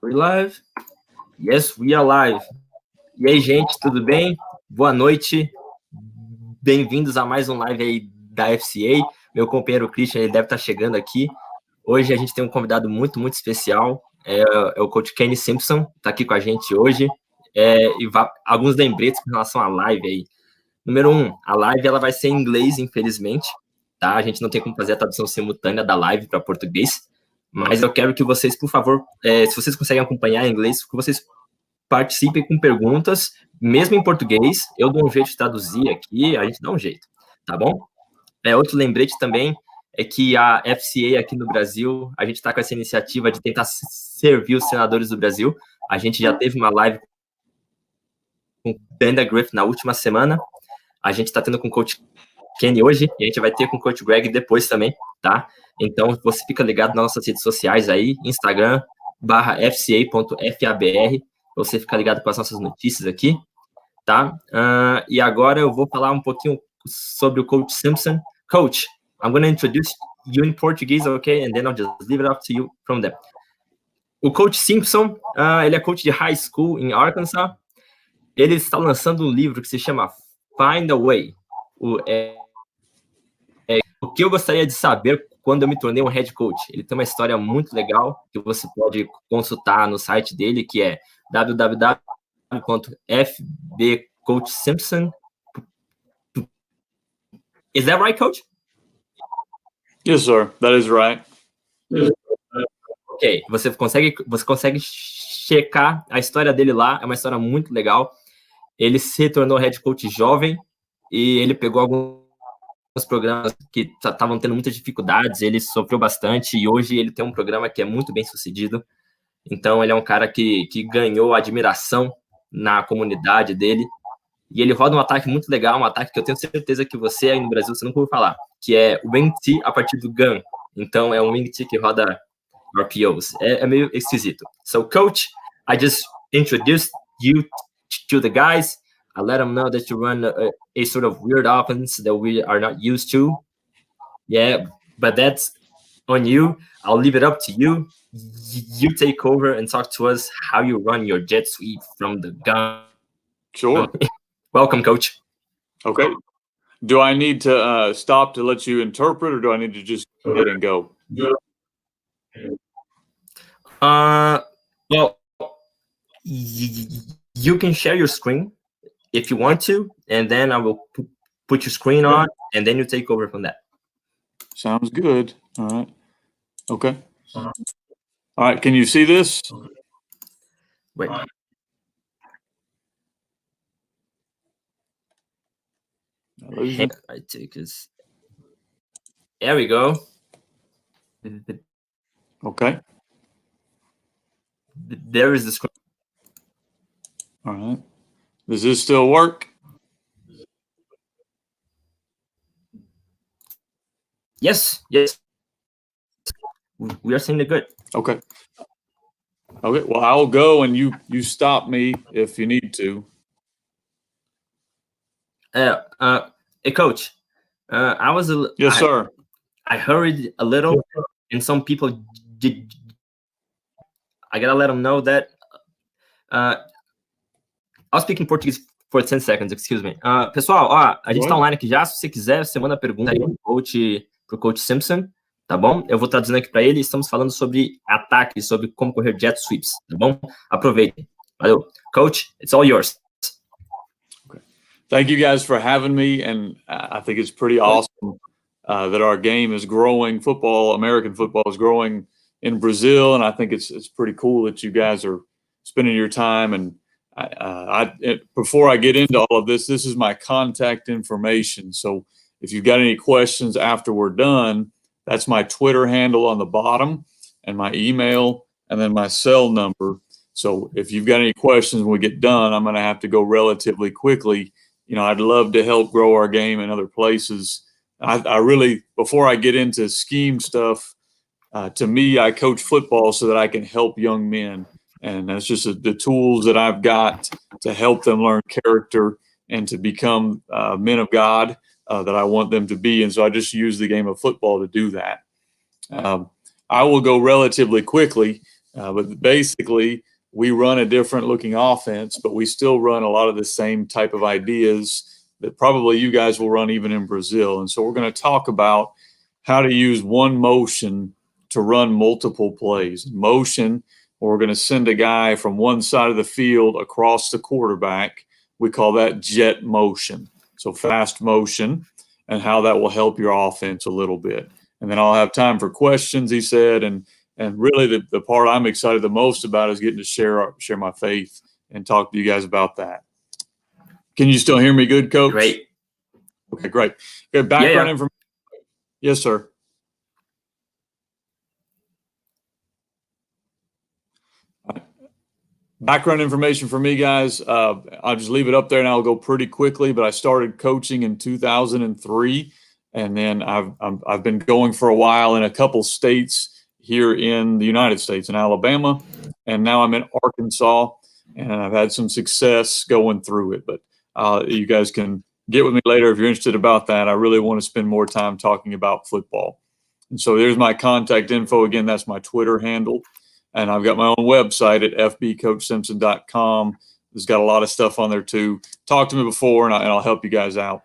We're live? Yes, we are live. E aí, gente, tudo bem? Boa noite. Bem-vindos a mais um live aí da FCA. Meu companheiro Christian, ele deve estar chegando aqui. Hoje a gente tem um convidado muito especial. É o coach Kenny Simpson, está aqui com a gente hoje. Alguns lembretes com relação à live aí. Número 1, a live ela vai ser em inglês, infelizmente. Tá? A gente não tem como fazer a tradução simultânea da live para português. Mas eu quero que vocês, por favor, se vocês conseguem acompanhar em inglês, que vocês participem com perguntas, mesmo em português. Eu dou um jeito de traduzir aqui, a gente dá um jeito, tá bom? Outro lembrete também é que a FCA aqui no Brasil, a gente está com essa iniciativa de tentar servir os senadores do Brasil. A gente já teve uma live com o Brenda Griff na última semana. A gente está tendo com o coach Kenny hoje, e a gente vai ter com o coach Greg depois também, tá? Então, você fica ligado nas nossas redes sociais aí, Instagram, /fca.fabr, você fica ligado com as nossas notícias aqui, tá? E agora eu vou falar um pouquinho sobre o coach Simpson. Coach, I'm going to introduce you in Portuguese, okay? And then I'll just leave it up to you from there. O coach Simpson, ele é coach de high school em Arkansas. Ele está lançando um livro que se chama Find a Way. O que eu gostaria de saber quando eu me tornei um head coach. Ele tem uma história muito legal que você pode consultar no site dele, que é www.fbcoachsimpson. Is that right, coach? Yes, sir. That is right. Ok, você consegue checar a história dele lá, é uma história muito legal. Ele se tornou head coach jovem e ele pegou alguns programas que estavam tendo muitas dificuldades, ele sofreu bastante e hoje ele tem um programa que é muito bem sucedido. Então ele é um cara que ganhou admiração na comunidade dele e ele roda um ataque muito legal, um ataque que eu tenho certeza que você aí no Brasil você nunca ouviu falar, que é o wing tee a partir do gun. Então é um wing tee que roda RPOs. É meio esquisito. So coach, I just introduced you to the guys. I let them know that you run a sort of weird offense that we are not used to. Yeah, but that's on you. I'll leave it up to you. You take over and talk to us how you run your jet sweep from the gun. Sure. Welcome, coach. Okay. Do I need to stop to let you interpret, or do I need to just go ahead and go? Well, you can share your screen if you want to, and then I will put your screen on, and then you take over from that. Sounds good. All right. Okay. All right. Can you see this? Wait. I take this. There we go. Okay. There is the screen. All right. Does this still work? Yes. We are seeing it good. Okay. Okay. Well, I'll go and you stop me if you need to. Hey, coach. I was yes, sir. I hurried a little, and some people did. I gotta let them know that. I'll speak in Portuguese for 10 seconds, excuse me. Pessoal, a gente tá online aqui já. Se você quiser, você manda pergunta aí pro coach Simpson, tá bom? Eu vou traduzindo aqui para ele. Estamos falando sobre ataques, sobre como correr jet sweeps, tá bom? Aproveitem. Valeu. Coach, it's all yours. Okay. Thank you guys for having me, and I think it's pretty awesome that our game is growing. American football is growing in Brazil, and I think it's pretty cool that you guys are spending your time. And before I get into all of this is my contact information. So if you've got any questions after we're done, that's my Twitter handle on the bottom, and my email, and then my cell number. So if you've got any questions when we get done, I'm going to have to go relatively quickly. You know, I'd love to help grow our game in other places. I really, before I get into scheme stuff, to me, I coach football so that I can help young men. And that's just the tools that I've got to help them learn character and to become men of God that I want them to be. And so I just use the game of football to do that. I will go relatively quickly But basically, we run a different looking offense, but we still run a lot of the same type of ideas that probably you guys will run even in Brazil. And so we're going to talk about how to use one motion to run multiple plays. Motion, we're going to send a guy from one side of the field across the quarterback. We call that jet motion. So fast motion, and how that will help your offense a little bit. And then I'll have time for questions, he said. And really the part I'm excited the most about is getting to share my faith and talk to you guys about that. Can you still hear me good, Coach? Great. Okay, great. Good background information. Yes, sir. Background information for me, guys. I'll just leave it up there and I'll go pretty quickly. But I started coaching in 2003, and then I've been going for a while in a couple states here in the United States, in Alabama, and now I'm in Arkansas, and I've had some success going through it. But you guys can get with me later if you're interested about that. I really want to spend more time talking about football. And so there's my contact info. Again, that's my Twitter handle. And I've got my own website at fbcoachsimpson.com. It's got a lot of stuff on there too. Talk to me before, and I'll help you guys out.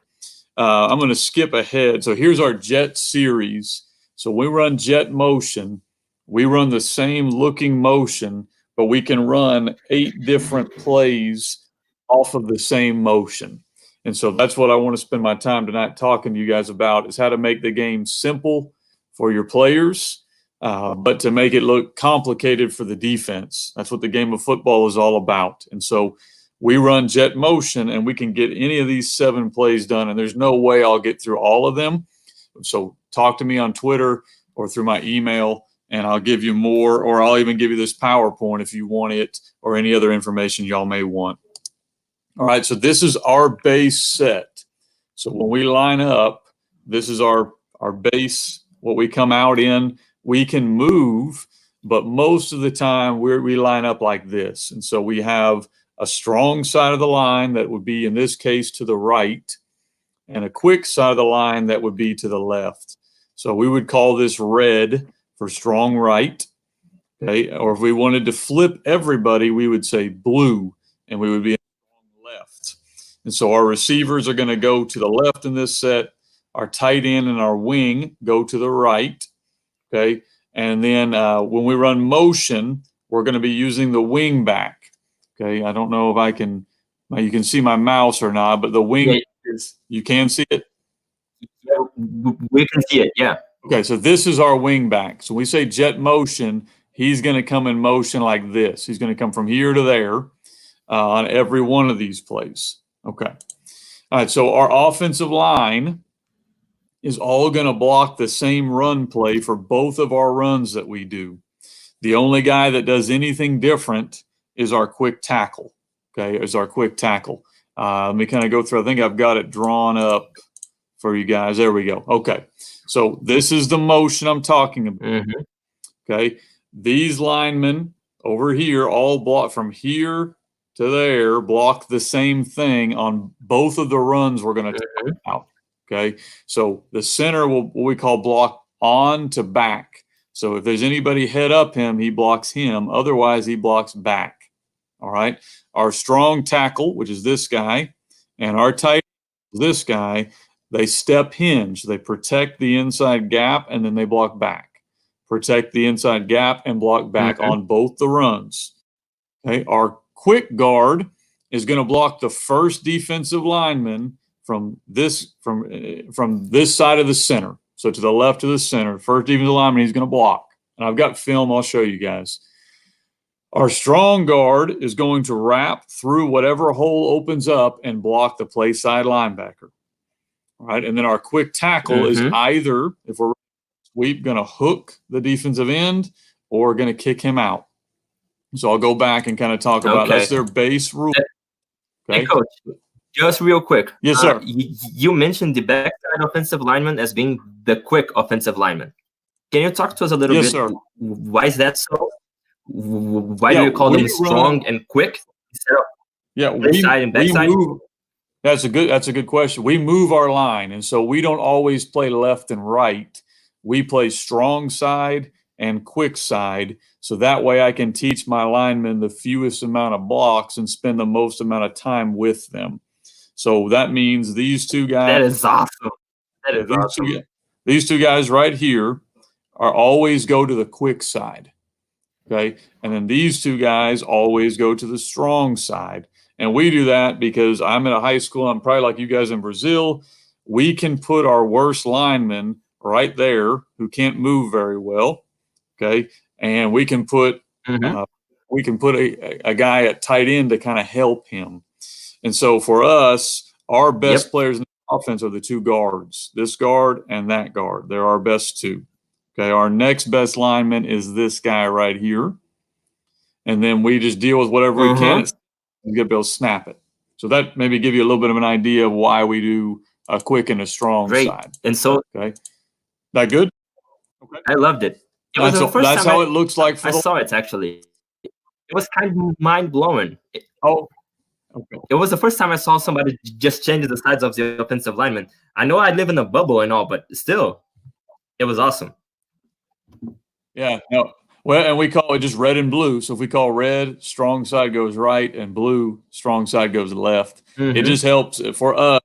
I'm going to skip ahead. So here's our jet series. So we run jet motion. We run the same looking motion, but we can run 8 different plays off of the same motion. And so that's what I want to spend my time tonight talking to you guys about, is how to make the game simple for your players, but to make it look complicated for the defense. That's what the game of football is all about. And so we run jet motion, and we can get any of these 7 plays done, and there's no way I'll get through all of them. So talk to me on Twitter or through my email, and I'll give you more, or I'll even give you this PowerPoint if you want it, or any other information y'all may want. All right, so this is our base set. So when we line up, this is our base, what we come out in. We can move, but most of the time we line up like this. And so we have a strong side of the line that would be, in this case, to the right, and a quick side of the line that would be to the left. So we would call this red for strong right. Okay, or if we wanted to flip everybody, we would say blue, and we would be strong left. And so our receivers are going to go to the left in this set. Our tight end and our wing go to the right. Okay, and then when we run motion, we're going to be using the wing back. Okay, I don't know if you can see my mouse or not, but the wing is, you can see it? We can see it, yeah. Okay, so this is our wing back. So when we say jet motion, he's going to come in motion like this. He's going to come from here to there on every one of these plays. Okay. All right, so our offensive line is all going to block the same run play for both of our runs that we do. The only guy that does anything different is our quick tackle. Okay, is our quick tackle. Let me kind of go through. I think I've got it drawn up for you guys. There we go. Okay, so this is the motion I'm talking about. Mm-hmm. Okay, these linemen over here all block from here to there, block the same thing on both of the runs we're going to talk about. Okay, so the center will, what we call, block on to back. So if there's anybody head up him, he blocks him. Otherwise, he blocks back. All right. Our strong tackle, which is this guy, and our tight, this guy, they step hinge. They protect the inside gap, and then they block back. Protect the inside gap and block back on both the runs. Okay. Our quick guard is going to block the first defensive lineman from this side of the center. So to the left of the center, first defensive lineman he's going to block. And I've got film I'll show you guys. Our strong guard is going to wrap through whatever hole opens up and block the play side linebacker. All right, and then our quick tackle is either, if we're sweep, going to hook the defensive end or going to kick him out. So I'll go back and kind of talk about that's their base rule. Okay, hey, Coach. Just real quick. Yes, sir. You mentioned the backside offensive lineman as being the quick offensive lineman. Can you talk to us a little bit? Sir. Why is that so? Why do you call them strong and quick instead of side and backside? That's a good question. We move our line, and so we don't always play left and right. We play strong side and quick side. So that way I can teach my linemen the fewest amount of blocks and spend the most amount of time with them. So that means these two guys. That is awesome. That is awesome. These two guys right here are always go to the quick side. Okay. And then these two guys always go to the strong side. And we do that because I'm at a high school. I'm probably like you guys in Brazil. We can put our worst lineman right there who can't move very well. Okay. And we can put a guy at tight end to kind of help him. And so for us, our best players in the offense are the two guards, this guard and that guard. They're our best two. Okay. Our next best lineman is this guy right here. And then we just deal with whatever we can. And get able to snap it. So that maybe give you a little bit of an idea of why we do a quick and a strong side. And so, that good? Okay. I loved it. That's how it looks like. I saw it actually. It was kind of mind blowing. It was the first time I saw somebody just change the sides of the offensive lineman. I know I live in a bubble and all, but still, it was awesome. Yeah. No. Well, and we call it just red and blue. So if we call red, strong side goes right, and blue, strong side goes left. It just helps for us.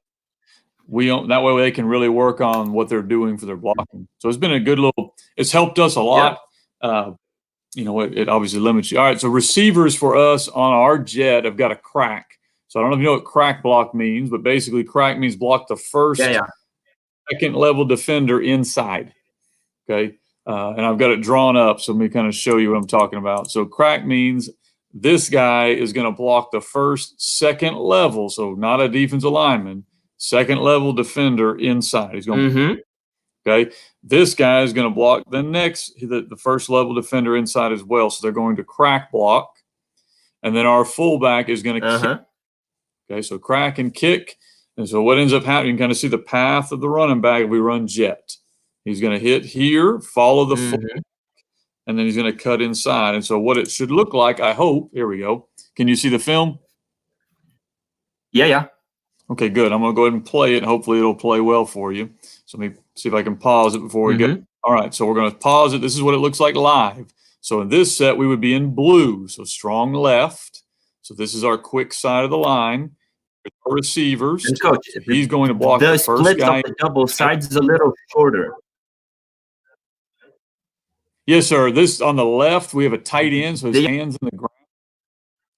That way they can really work on what they're doing for their blocking. So it's been a good it's helped us a lot. It obviously limits you. All right. So receivers for us on our jet have got a crack. So I don't know if you know what crack block means, but basically crack means block the first, second level defender inside. Okay. And I've got it drawn up, so let me kind of show you what I'm talking about. So crack means this guy is going to block the first, second level, so not a defensive lineman, second level defender inside. He's going to, okay. This guy is going to block the first level defender inside as well. So they're going to crack block, and then our fullback is going to kick. Okay, so crack and kick, and so what ends up happening? You can kind of see the path of the running back if we run jet. He's going to hit here, follow the fullback, and then he's going to cut inside. And so what it should look like, I hope, here we go. Can you see the film? Yeah. Okay, good. I'm going to go ahead and play it, and hopefully it'll play well for you. So let me see if I can pause it before we go. All right, so we're going to pause it. This is what it looks like live. So in this set, we would be in blue, so strong left. So this is our quick side of the line. Our receivers. And coach, he's going to block the first guy. The double sides is a little shorter. Yes, sir. This on the left, we have a tight end, so his hands in the ground.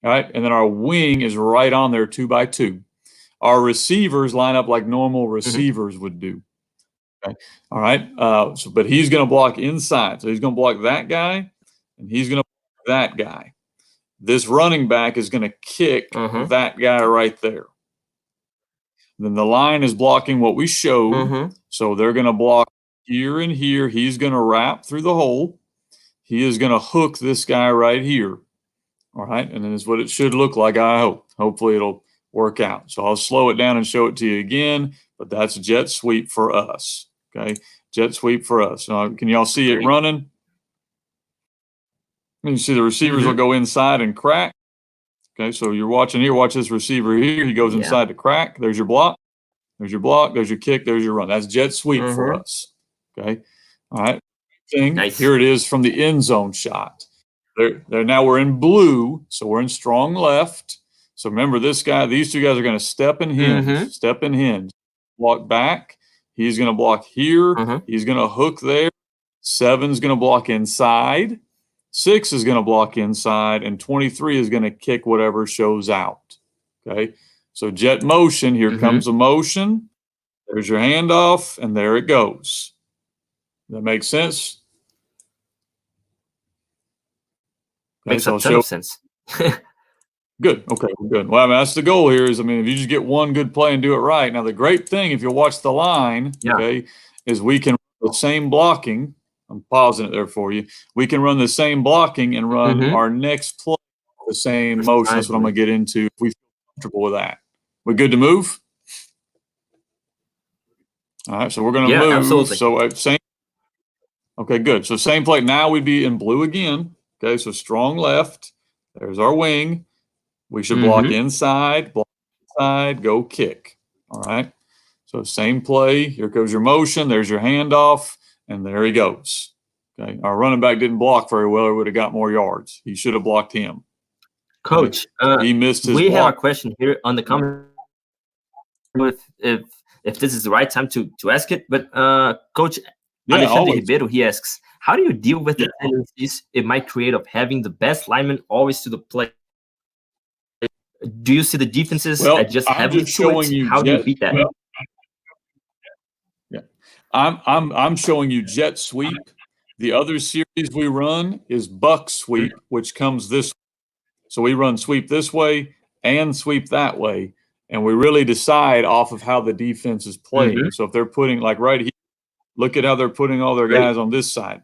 All right, and then our wing is right on there, 2 by 2. Our receivers line up like normal receivers would do. Okay. All right. But he's going to block inside. So he's going to block that guy, and he's going to block that guy. This running back is going to kick that guy right there. Then the line is blocking what we showed. So they're going to block here and here. He's going to wrap through the hole. He is going to hook this guy right here. All right. And then it's what it should look like, I hope. Hopefully it'll work out. So I'll slow it down and show it to you again. But that's jet sweep for us. Okay. Jet sweep for us. Can y'all see it running? You see the receivers will go inside and crack. Okay. So you're watching here. Watch this receiver here. He goes inside to crack. There's your block. There's your block. There's your kick. There's your run. That's jet sweep for us. Okay. All right. Nice. Here it is from the end zone shot. There. Now we're in blue, so we're in strong left. So remember, these two guys are going to step and hinge, step and hinge, block back. He's going to block here. He's going to hook there. 7's going to block inside. 6 is going to block inside, and 23 is going to kick whatever shows out. Okay. So jet motion. Here comes the motion. There's your handoff, and there it goes. That makes sense? Okay, makes a ton of sense. Good. Okay, good. Well, that's the goal here is, if you just get one good play and do it right. Now, the great thing, if you watch the line, is we can run the same blocking. I'm pausing it there for you. We can run the same blocking and run our next play the same motion. That's what I'm going to get into if we feel comfortable with that. We good to move? All right, so we're going to move. Absolutely. So same. Okay, good. So same play. Now we'd be in blue again. Okay, so strong left. There's our wing. We should block inside, go kick. All right. So same play. Here goes your motion. There's your handoff, and there he goes. Okay, our running back didn't block very well, or would have got more yards. He should have blocked him. Coach, he missed his we block. have a question here on the comment if this is the right time to ask it, but Coach Alexandre Ribeiro, he asks, how do you deal with the tendencies it might create of having the best lineman always to the play? Do you see the defenses just heavily to it? How do you beat that? I'm showing you jet sweep. The other series we run is buck sweep, which comes this way. So we run sweep this way and sweep that way, and we really decide off of how the defense is playing. So if they're putting, like right here, look at how they're putting all their guys on this side.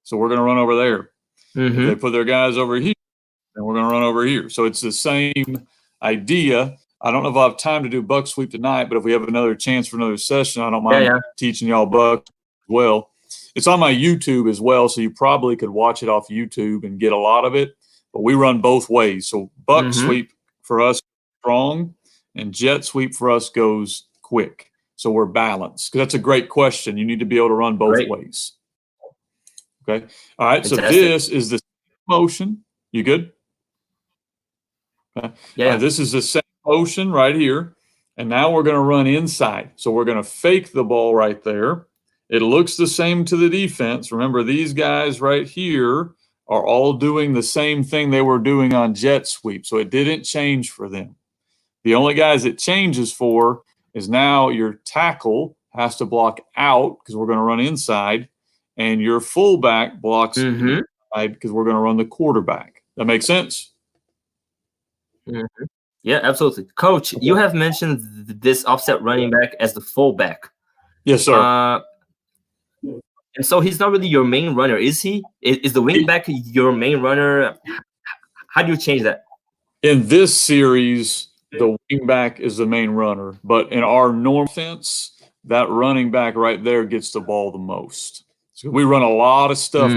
So we're going to run over there. If they put their guys over here, then we're going to run over here. So it's the same idea. I don't know if I'll have time to do buck sweep tonight, but if we have another chance for another session, I don't mind teaching y'all buck as well. It's on my YouTube as well, so you probably could watch it off YouTube and get a lot of it. But we run both ways. So buck sweep for us strong, and jet sweep for us goes quick. So we're balanced. That's a great question. You need to be able to run both ways. Okay. All right. Fantastic. So this is the motion. You good? Okay. This is the same motion right here. And now we're going to run inside. So we're going to fake the ball right there. It looks the same to the defense. Remember, these guys right here are all doing the same thing they were doing on jet sweep. So it didn't change for them. The only guys it changes for is now your tackle has to block out because we're going to run inside, and your fullback blocks inside because we're going to run the quarterback. That makes sense? Yeah, absolutely. Coach, you have mentioned this offset running back as the fullback. Yes, sir. And so he's not really your main runner, is he? Is the wingback your main runner? How do you change that? In this series, the wingback is the main runner. But in our normal offense, that running back right there gets the ball the most. So we run a lot of stuff.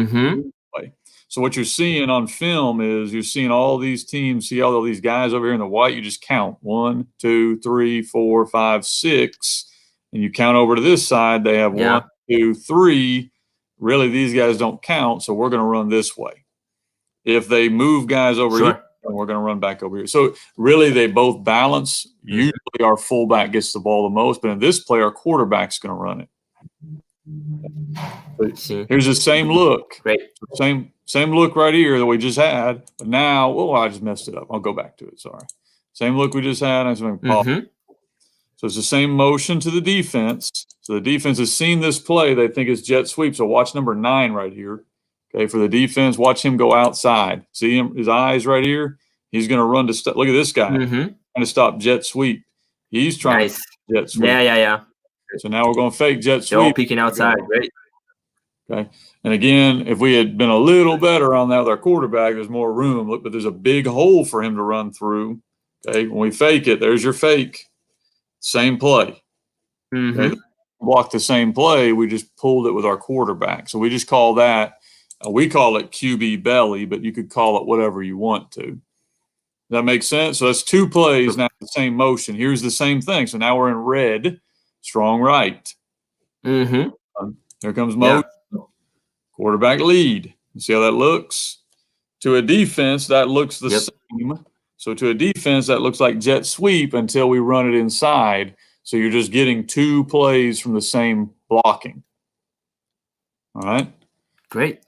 So what you're seeing on film is you're seeing all these teams, see all these guys over here in the white, you just count 1, 2, 3, 4, 5, 6, and you count over to this side, they have 1, 2, 3. Really, these guys don't count, so we're going to run this way. If they move guys over here, then we're going to run back over here. So really, they both balance. Usually our fullback gets the ball the most, but in this play, our quarterback's going to run it. Here's the same look. Same look right here that we just had. But now, I just messed it up. I'll go back to it. Sorry. Same look we just had. So it's the same motion to the defense. So the defense has seen this play. They think it's jet sweep. So watch number 9 right here. Okay, for the defense, watch him go outside. See him, his eyes right here? He's going to run to stop. Look at this guy. Trying to stop jet sweep. He's trying to jet sweep. Yeah. So now we're going to fake jet sweep. They're all peeking outside. Great. Okay. And again, if we had been a little better on that with our quarterback, there's more room. Look, but there's a big hole for him to run through. Okay. When we fake it, there's your fake. Same play. Okay? Block the same play. We just pulled it with our quarterback. So we just call that, we call it QB belly, but you could call it whatever you want to. Does that make sense? So that's 2 plays now, the same motion. Here's the same thing. So now we're in red, strong right. Here comes motion. Quarterback lead. You see how that looks? To a defense, that looks the same. So to a defense, that looks like jet sweep until we run it inside. So you're just getting 2 plays from the same blocking. All right? Great.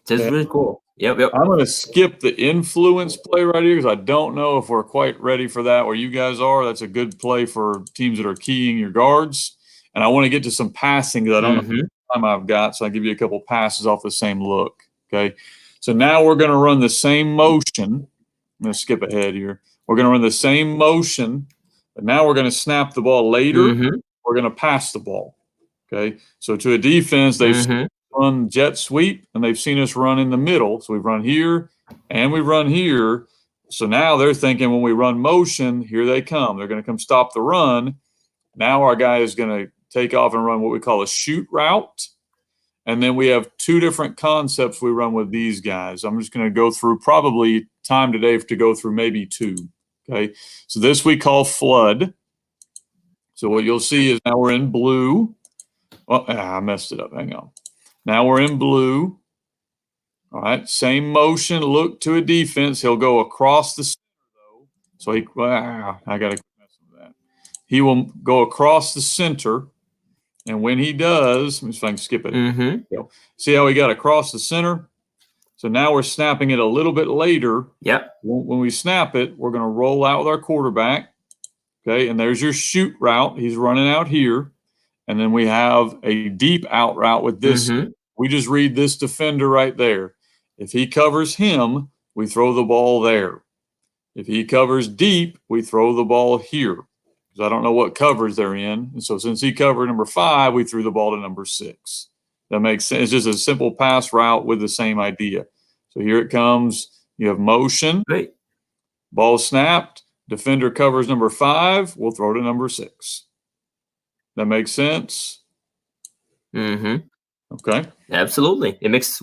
That's really cool. Yep. I'm going to skip the influence play right here because I don't know if we're quite ready for that where you guys are. That's a good play for teams that are keying your guards. And I want to get to some passing because I don't know how much time I've got. So I'll give you a couple passes off the same look. Okay. So now we're going to run the same motion. I'm going to skip ahead here. We're going to run the same motion, but now we're going to snap the ball later. We're going to pass the ball. Okay. So to a defense, they've run jet sweep and they've seen us run in the middle. So we've run here and we run here. So now they're thinking when we run motion, here they come. They're going to come stop the run. Now our guy is going to take off and run what we call a shoot route. And then we have 2 different concepts we run with these guys. I'm just going to go through probably time today to go through maybe 2. Okay. So this we call flood. So what you'll see is now we're in blue. Oh, I messed it up. Hang on. Now we're in blue. All right, same motion, look to a defense. He'll go across the center, though. So I got to mess with that. He will go across the center, and when he does, let me see if I can skip it. Mm-hmm. See how he got across the center? So now we're snapping it a little bit later. Yep. When we snap it, we're going to roll out with our quarterback. Okay, and there's your shoot route. He's running out here. And then we have a deep out route with this. Mm-hmm. We just read this defender right there. If he covers him, we throw the ball there. If he covers deep, we throw the ball here. Because I don't know what covers they're in. And so since he covered number 5, we threw the ball to number 6. That makes sense. It's just a simple pass route with the same idea. So here it comes. You have motion. Great. Ball snapped. Defender covers number 5. We'll throw to number 6. That makes sense? Mm-hmm. Okay. Absolutely. It makes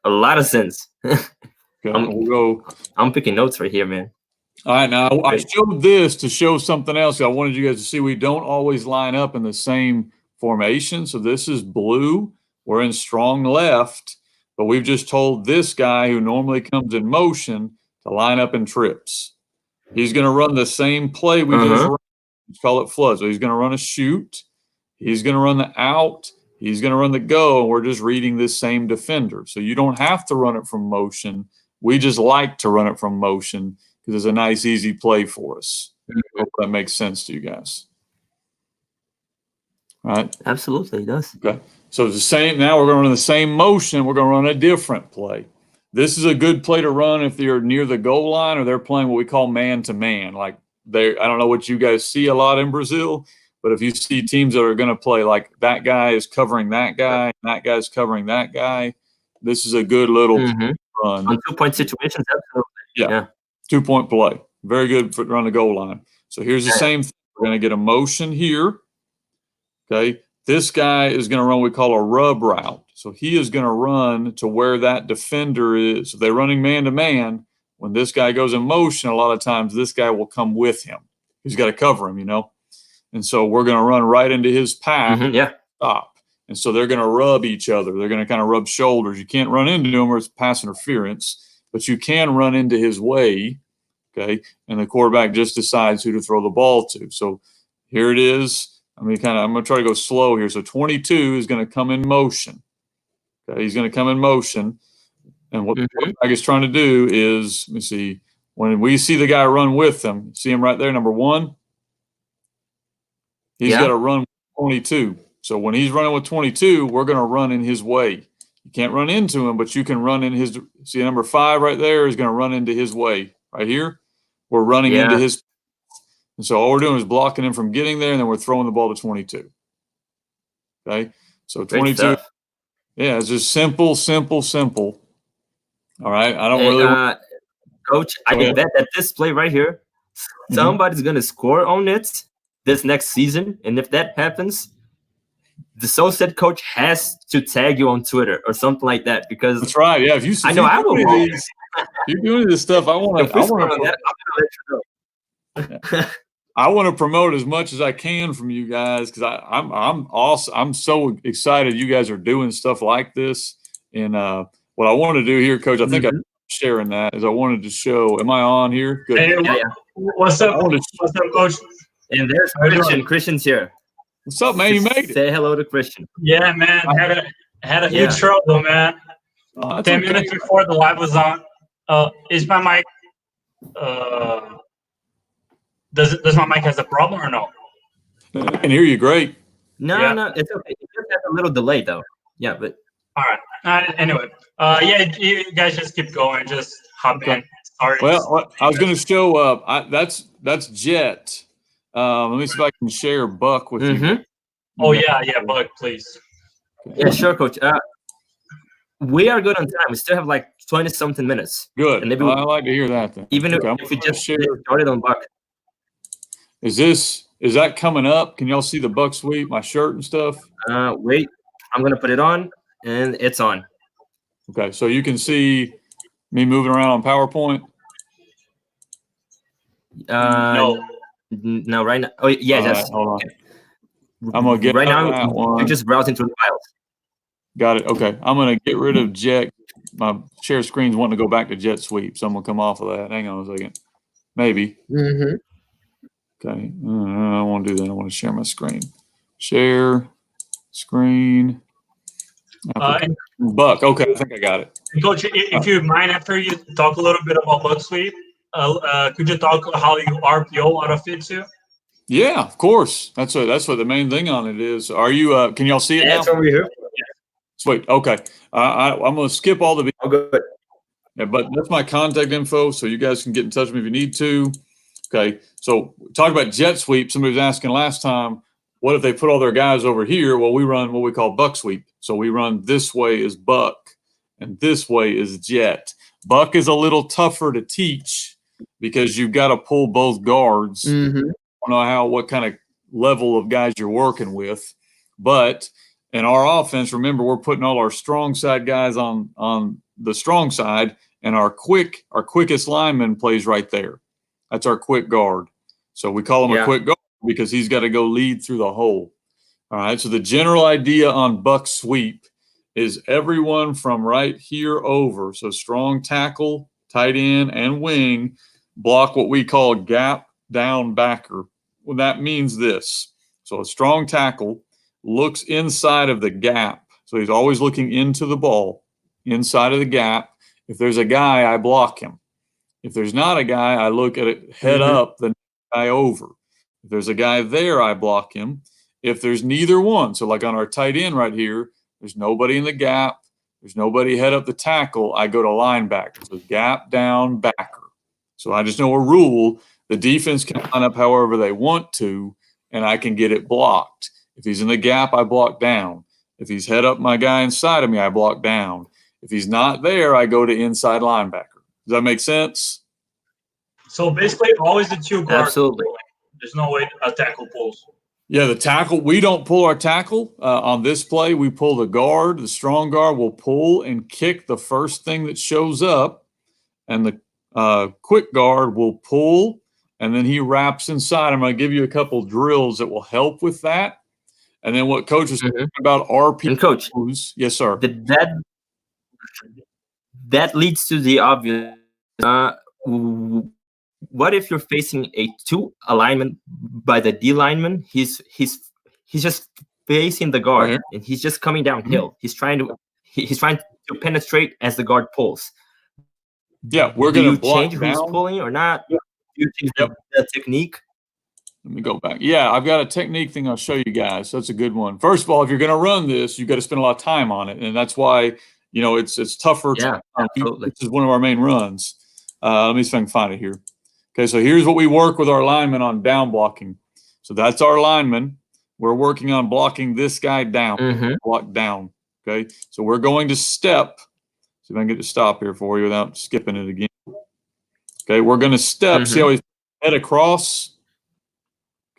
a lot of sense. Okay. I'm picking notes right here, man. All right. Now, I showed this to show something else. I wanted you guys to see we don't always line up in the same formation. So this is blue. We're in strong left, but we've just told this guy who normally comes in motion to line up in trips. He's going to run the same play we just ran. Let's call it flood. So he's going to run a shoot. He's going to run the out. He's going to run the go, and we're just reading this same defender. So you don't have to run it from motion. We just like to run it from motion because it's a nice, easy play for us. Hope that makes sense to you guys. All right? Absolutely, it does. Okay. So it's the same. Now we're going to run the same motion. We're going to run a different play. This is a good play to run if you're near the goal line or they're playing what we call man-to-man. Like I don't know what you guys see a lot in Brazil, but if you see teams that are going to play like that guy is covering that guy, and that guy's covering that guy, this is a good little run. On 2-point situations, absolutely. Yeah. 2-point play. Very good for run the goal line. So here's the same thing. We're going to get a motion here. Okay. This guy is going to run what we call a rub route. So he is going to run to where that defender is. So they're running man-to-man. When this guy goes in motion, a lot of times this guy will come with him. He's got to cover him, And so we're going to run right into his path. Stop. And so they're going to rub each other. They're going to kind of rub shoulders. You can't run into him or it's pass interference, but you can run into his way, okay? And the quarterback just decides who to throw the ball to. So here it is. I'm going to try to go slow here. So 22 is going to come in motion. Okay, he's going to come in motion. And what the quarterback is trying to do is, let me see, when we see the guy run with them, see him right there, number 1? He's got to run with 22. So when he's running with 22, we're going to run in his way. You can't run into him, but you can run in his. See, number 5 right there is going to run into his way. Right here, we're running into his. And so all we're doing is blocking him from getting there, and then we're throwing the ball to 22. Okay, so 22. Yeah, it's just simple. All right, I don't really. Coach, I can bet that this play right here, somebody's going to score on it this next season. And if that happens, the Southside coach has to tag you on Twitter or something like that. Because that's right. Yeah, if you I know I will. If you're doing this stuff, I want to promote as much as I can from you guys because I'm so excited you guys are doing stuff like this. And what I want to do here, Coach, I think I'm sharing that is I wanted to show. Am I on here? Good. Hey, what's up? What's up, Coach? And there's Christian. Christian's here. What's up, man? You made it. Say hello to Christian. Yeah, man. Had a few trouble, man. 10 minutes before the live was on. Is my mic? Does my mic has a problem or no? I can hear you great. No, it's okay. It just has a little delay though. Yeah, but all right. Anyway, you guys just keep going. Just hop in. Sorry. Well, I was going to show up. That's Jet. Let me see if I can share Buck with you. Oh yeah, Buck, please. Yeah, sure, Coach. We are good on time. We still have like 20-something minutes. Good. And maybe I like to hear that. Then. Even if we just started on Buck. Is that coming up? Can y'all see the Buck sweep, my shirt and stuff? Wait, I'm gonna put it on, and it's on. Okay, so you can see me moving around on PowerPoint. No, right now. Oh yeah, just hold on. Okay. I'm gonna get right now. That one. You're just browsing through the files. Got it. Okay. I'm going to get rid of jet. My share screen's wanting to go back to jet sweep, so I'm going to come off of that. Hang on a second. Maybe. Mm-hmm. Okay. I don't want to do that. I want to share my screen. Share screen. Buck. Okay. I think I got it. Coach, if you mind, after you talk a little bit about Buck Sweep, could you talk how you RPO out of Ep.2? Yeah, of course. That's what the main thing on it is. Are you? Can y'all see it now? It's over here. Sweet. Okay. I'm going to skip all the. Oh, good. Yeah, but that's my contact info, so you guys can get in touch with me if you need to. Okay. So talk about jet sweep. Somebody was asking last time, what if they put all their guys over here? Well, we run what we call buck sweep. So we run this way is buck, and this way is jet. Buck is a little tougher to teach because you've got to pull both guards. Mm-hmm. I don't know what kind of level of guys you're working with, but in our offense, remember, we're putting all our strong side guys on the strong side, and our quickest lineman plays right there. That's our quick guard. So we call him a quick guard because he's got to go lead through the hole. All right. So the general idea on buck sweep is everyone from right here over. So strong tackle, tight end, and wing block what we call gap down backer. Well, that means this. So a strong tackle looks inside of the gap. So he's always looking into the ball, inside of the gap. If there's a guy, I block him. If there's not a guy, I look at it head up, the guy over. If there's a guy there, I block him. If there's neither one, so like on our tight end right here, there's nobody in the gap, there's nobody head up the tackle, I go to linebacker. So gap down backer. So I just know a rule. The defense can line up however they want to, and I can get it blocked. If he's in the gap, I block down. If he's head up my guy inside of me, I block down. If he's not there, I go to inside linebacker. Does that make sense? So basically, always the two guards. Absolutely. There's no way a tackle pulls. Yeah, the tackle. We don't pull our tackle on this play. We pull the guard. The strong guard will pull and kick the first thing that shows up, and the quick guard will pull, and then he wraps inside. I'm going to give you a couple drills that will help with that. And then what Coach was talking about RPOs. And Coach, yes, sir. That leads to the obvious. What if you're facing a two alignment by the D lineman? He's just facing the guard, and he's just coming downhill. He's trying to penetrate as the guard pulls. Yeah, we're going to change who's pulling or not. Do you change the technique? Let me go back. Yeah, I've got a technique thing I'll show you guys. That's a good one. First of all, if you're going to run this, you've got to spend a lot of time on it, and that's why it's tougher. Yeah, absolutely. This is one of our main runs. Let me see if I can find it here. Okay, so here's what we work with our linemen on down blocking. So that's our lineman. We're working on blocking this guy down, block down. Okay, so we're going to step. See if I can get to stop here for you without skipping it again. Okay, we're going to step. See how he's head across?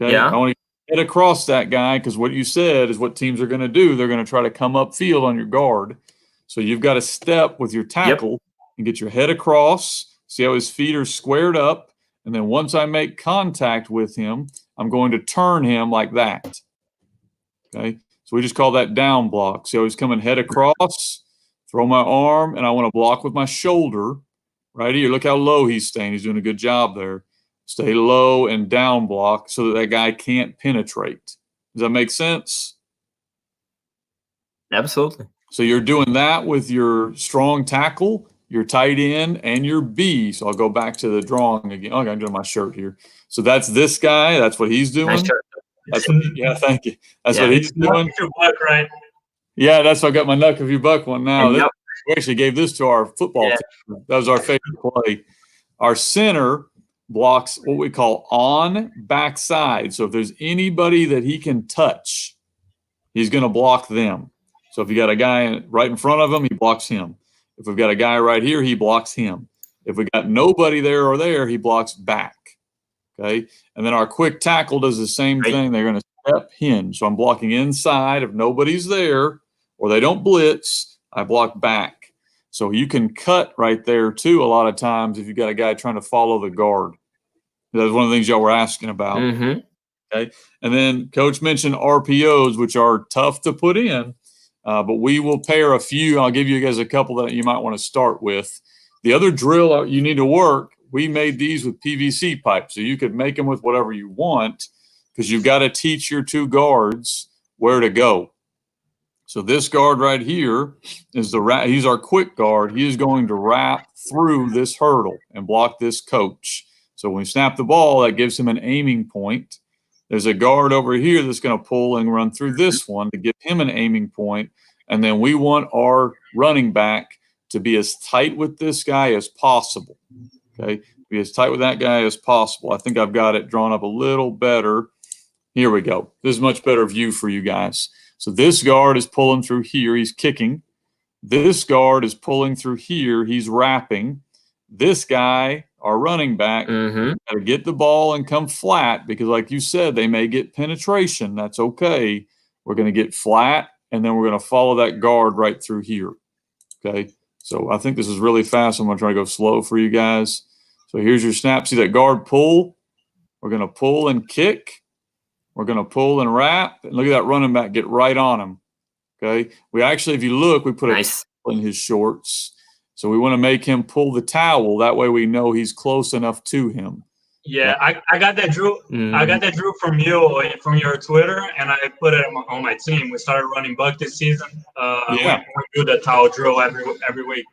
Okay, I want to head across that guy because what you said is what teams are going to do. They're going to try to come up field on your guard. So you've got to step with your tackle and get your head across. See how his feet are squared up. And then once I make contact with him, I'm going to turn him like that. Okay, so we just call that down block. See how he's coming head across, throw my arm, and I want to block with my shoulder right here. Look how low he's staying. He's doing a good job there. Stay low and down block so that guy can't penetrate. Does that make sense? Absolutely. So you're doing that with your strong tackle, your tight end, and your B. So I'll go back to the drawing again. Okay, I'm doing my shirt here. So that's this guy. That's what he's doing. Nice shirt. Thank you. That's what he's doing. Right? Yeah, that's why I got my Knuck If You Buck one now. We actually gave this to our football team. That was our favorite play. Our center blocks what we call on backside. So if there's anybody that he can touch, he's going to block them. So if you got a guy right in front of him, he blocks him. If we've got a guy right here, he blocks him. If we got nobody there or there, he blocks back. Okay. And then our quick tackle does the same thing. They're going to step hinge. So I'm blocking inside. If nobody's there or they don't blitz, I block back. So you can cut right there too a lot of times if you've got a guy trying to follow the guard. That's one of the things y'all were asking about. Okay. And then Coach mentioned RPOs, which are tough to put in. but we will pair a few. I'll give you guys a couple that you might want to start with. The other drill you need to work, we made these with PVC pipe, so you could make them with whatever you want, because you've got to teach your two guards where to go. So this guard right here is he's our quick guard. He is going to wrap through this hurdle and block this coach. So when we snap the ball, that gives him an aiming point. There's a guard over here that's going to pull and run through this one to give him an aiming point. And then we want our running back to be as tight with this guy as possible. Okay, be as tight with that guy as possible. I think I've got it drawn up a little better. Here we go. This is a much better view for you guys. So this guard is pulling through here. He's kicking. This guard is pulling through here. He's wrapping. This guy, our running back, got to get the ball and come flat, because like you said, they may get penetration. That's okay. We're going to get flat, and then we're going to follow that guard right through here. Okay. So I think this is really fast. I'm going to try to go slow for you guys. So here's your snap. See that guard pull? We're going to pull and kick. We're going to pull and wrap. And look at that running back get right on him. Okay. We actually, if you look, we put a towel in his shorts. So we want to make him pull the towel. That way we know he's close enough to him. Yeah, I got that drill. I got that drill from you, from your Twitter, and I put it on my team. We started running buck this season. We do the towel drill every week.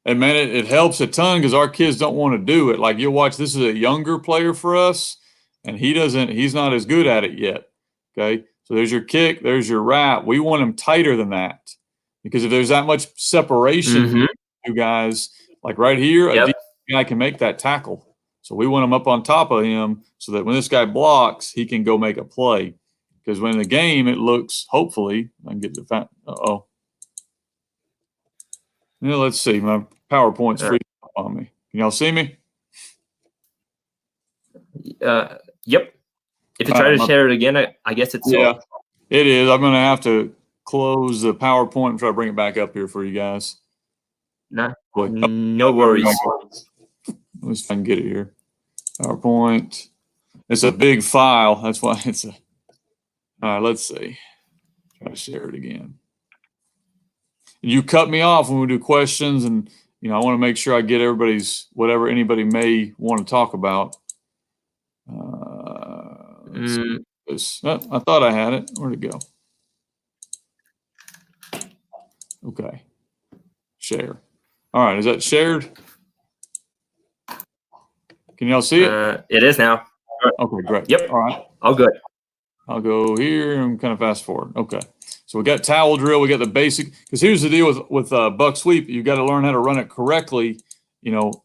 And man, it helps a ton, because our kids don't want to do it. Like, you'll watch, this is a younger player for us, and he's not as good at it yet. Okay, so there's your kick, there's your wrap. We want him tighter than that, because if there's that much separation, you guys, like right here, a defensive guy can make that tackle. So we want him up on top of him, so that when this guy blocks, he can go make a play. Because when in the game, it looks, hopefully, I can get the fact. Yeah, let's see. My PowerPoint's freezing up on me. Can y'all see me? Yep. If you try to share it again, I guess it's it is. I'm going to have to close the PowerPoint and try to bring it back up here for you guys. No worries. Let's see if I can get it here. PowerPoint. It's a big file. That's why it's a. All right, let's see. Try to share it again. You cut me off when we do questions, and I want to make sure I get everybody's whatever anybody may want to talk about. I thought I had it. Where'd it go? Okay. Share. All right. Is that shared? Can y'all see it? It is now. Okay, great. Yep. All right. All good. I'll go here and kind of fast forward. Okay. So we got towel drill. We got the basic, because here's the deal with buck sweep. You got to learn how to run it correctly,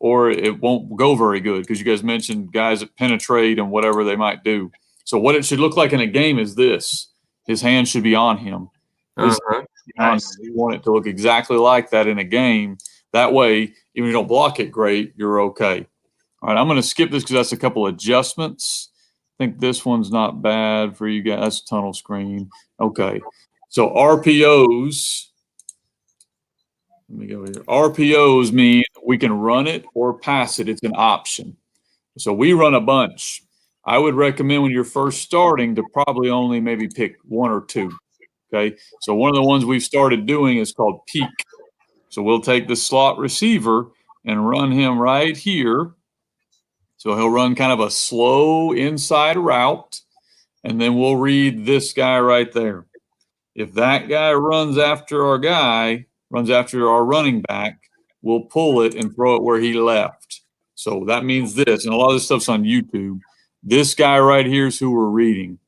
or it won't go very good, because you guys mentioned guys that penetrate and whatever they might do. So what it should look like in a game is this. His hand should be on him. We want it to look exactly like that in a game. That way, even if you don't block it great, you're okay. All right, I'm going to skip this because that's a couple adjustments. I think this one's not bad for you guys. That's tunnel screen. Okay. So RPOs, let me go here. RPOs mean we can run it or pass it. It's an option. So we run a bunch. I would recommend when you're first starting to probably only maybe pick one or two. Okay. So one of the ones we've started doing is called peak. So we'll take the slot receiver and run him right here. So he'll run kind of a slow inside route, and then we'll read this guy right there. If that guy runs after our running back, we'll pull it and throw it where he left. So that means this, and a lot of this stuff's on YouTube. This guy right here is who we're reading.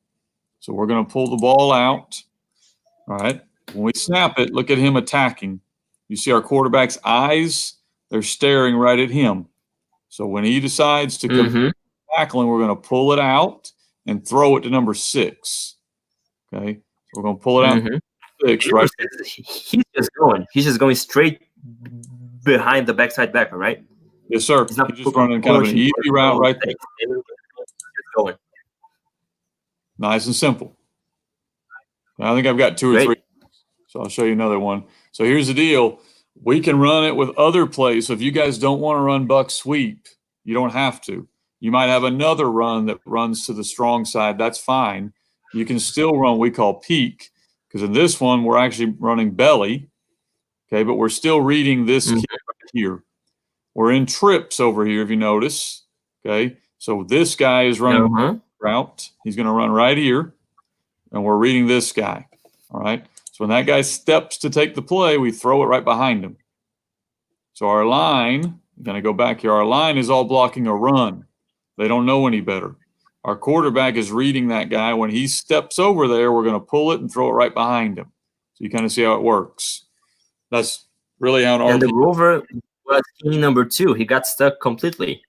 So we're going to pull the ball out. All right. When we snap it, look at him attacking. You see our quarterback's eyes? They're staring right at him. So when he decides to come tackling, we're going to pull it out and throw it to number 6. Okay. So we're going to pull it out. 6, right? He's just going straight behind the backside backer, right? Yes, sir. He's just running kind of an easy route right there. Going. Nice and simple. I think I've got 2 or 3. So I'll show you another one. So here's the deal. We can run it with other plays. So if you guys don't want to run buck sweep, you don't have to. You might have another run that runs to the strong side. That's fine. You can still run what we call peak. because in this one, we're actually running belly, okay, but we're still reading this key right here. We're in trips over here, if you notice, okay? So this guy is running route. He's going to run right here, and we're reading this guy, all right? So when that guy steps to take the play, we throw it right behind him. So our line, I'm going to go back here, our line is all blocking a run. They don't know any better. Our quarterback is reading that guy. When he steps over there, we're going to pull it and throw it right behind him. So you kind of see how it works. That's really how an RPO. And the rover was key number 2. He got stuck completely.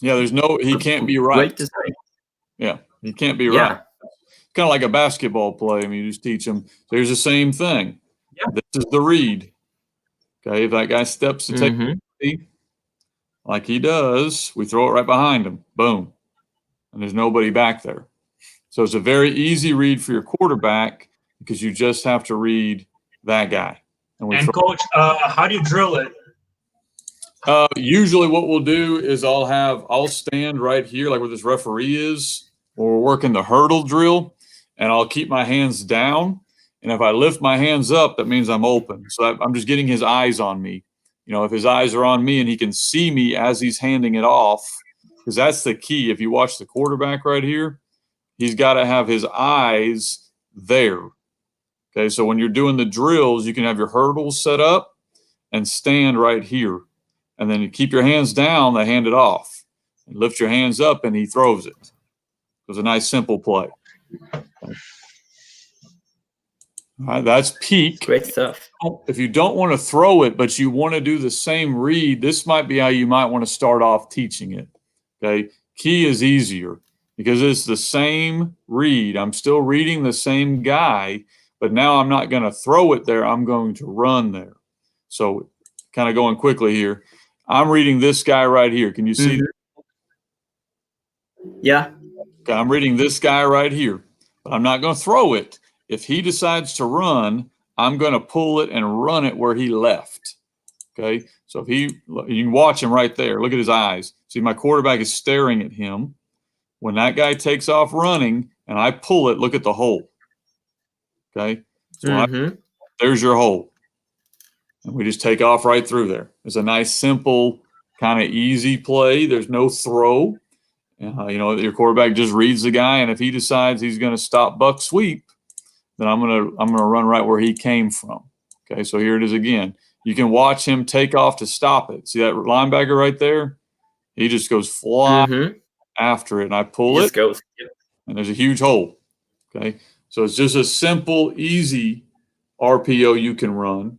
Yeah, he can't be right. Great design. Yeah, he can't be right. Kind of like a basketball play. I mean, you just teach him. So here's the same thing. Yeah. This is the read. Okay, if that guy steps to take the play, like he does, we throw it right behind him. Boom. And there's nobody back there. So it's a very easy read for your quarterback because you just have to read that guy. And coach, how do you drill it? Usually what we'll do is I'll stand right here like where this referee is, or we're working the hurdle drill, and I'll keep my hands down. And if I lift my hands up, that means I'm open. So I'm just getting his eyes on me. You know, if his eyes are on me and he can see me as he's handing it off, because that's the key. If you watch the quarterback right here, he's got to have his eyes there. Okay, so when you're doing the drills, you can have your hurdles set up and stand right here. And then you keep your hands down, they hand it off. And lift your hands up, and he throws it. It was a nice, simple play. All right, that's peak. Great stuff. If you don't want to throw it, but you want to do the same read, this might be how you might want to start off teaching it. Okay, key is easier because it's the same read. I'm still reading the same guy, but now I'm not going to throw it there. I'm going to run there. So kind of going quickly here. I'm reading this guy right here. Can you see that? Yeah. Okay, I'm reading this guy right here, but I'm not going to throw it. If he decides to run, I'm going to pull it and run it where he left. Okay, so if you can watch him right there. Look at his eyes. See, my quarterback is staring at him. When that guy takes off running and I pull it, look at the hole. Okay, so there's your hole. And we just take off right through there. It's a nice, simple, kind of easy play. There's no throw. You know, your quarterback just reads the guy, and if he decides he's going to stop buck sweep, then I'm gonna run right where he came from. Okay, so here it is again. You can watch him take off to stop it. See that linebacker right there? He just goes flying after it, and I pull it, and there's a huge hole. Okay, so it's just a simple, easy RPO you can run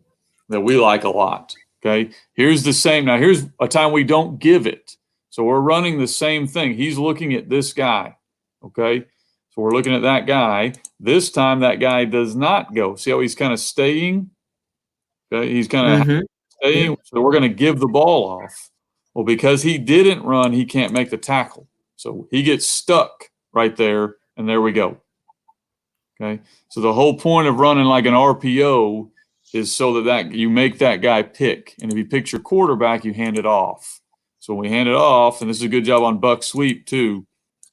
that we like a lot. Okay, here's the same. Now here's a time we don't give it. So we're running the same thing. He's looking at this guy. Okay, so we're looking at that guy. This time that guy does not go. See how he's kind of staying? Okay, he's kind of staying. So we're going to give the ball off. Well, because he didn't run, he can't make the tackle. So he gets stuck right there, and there we go. Okay, so the whole point of running like an RPO is so that you make that guy pick. And if you pick your quarterback, you hand it off. So when we hand it off, and this is a good job on buck sweep too.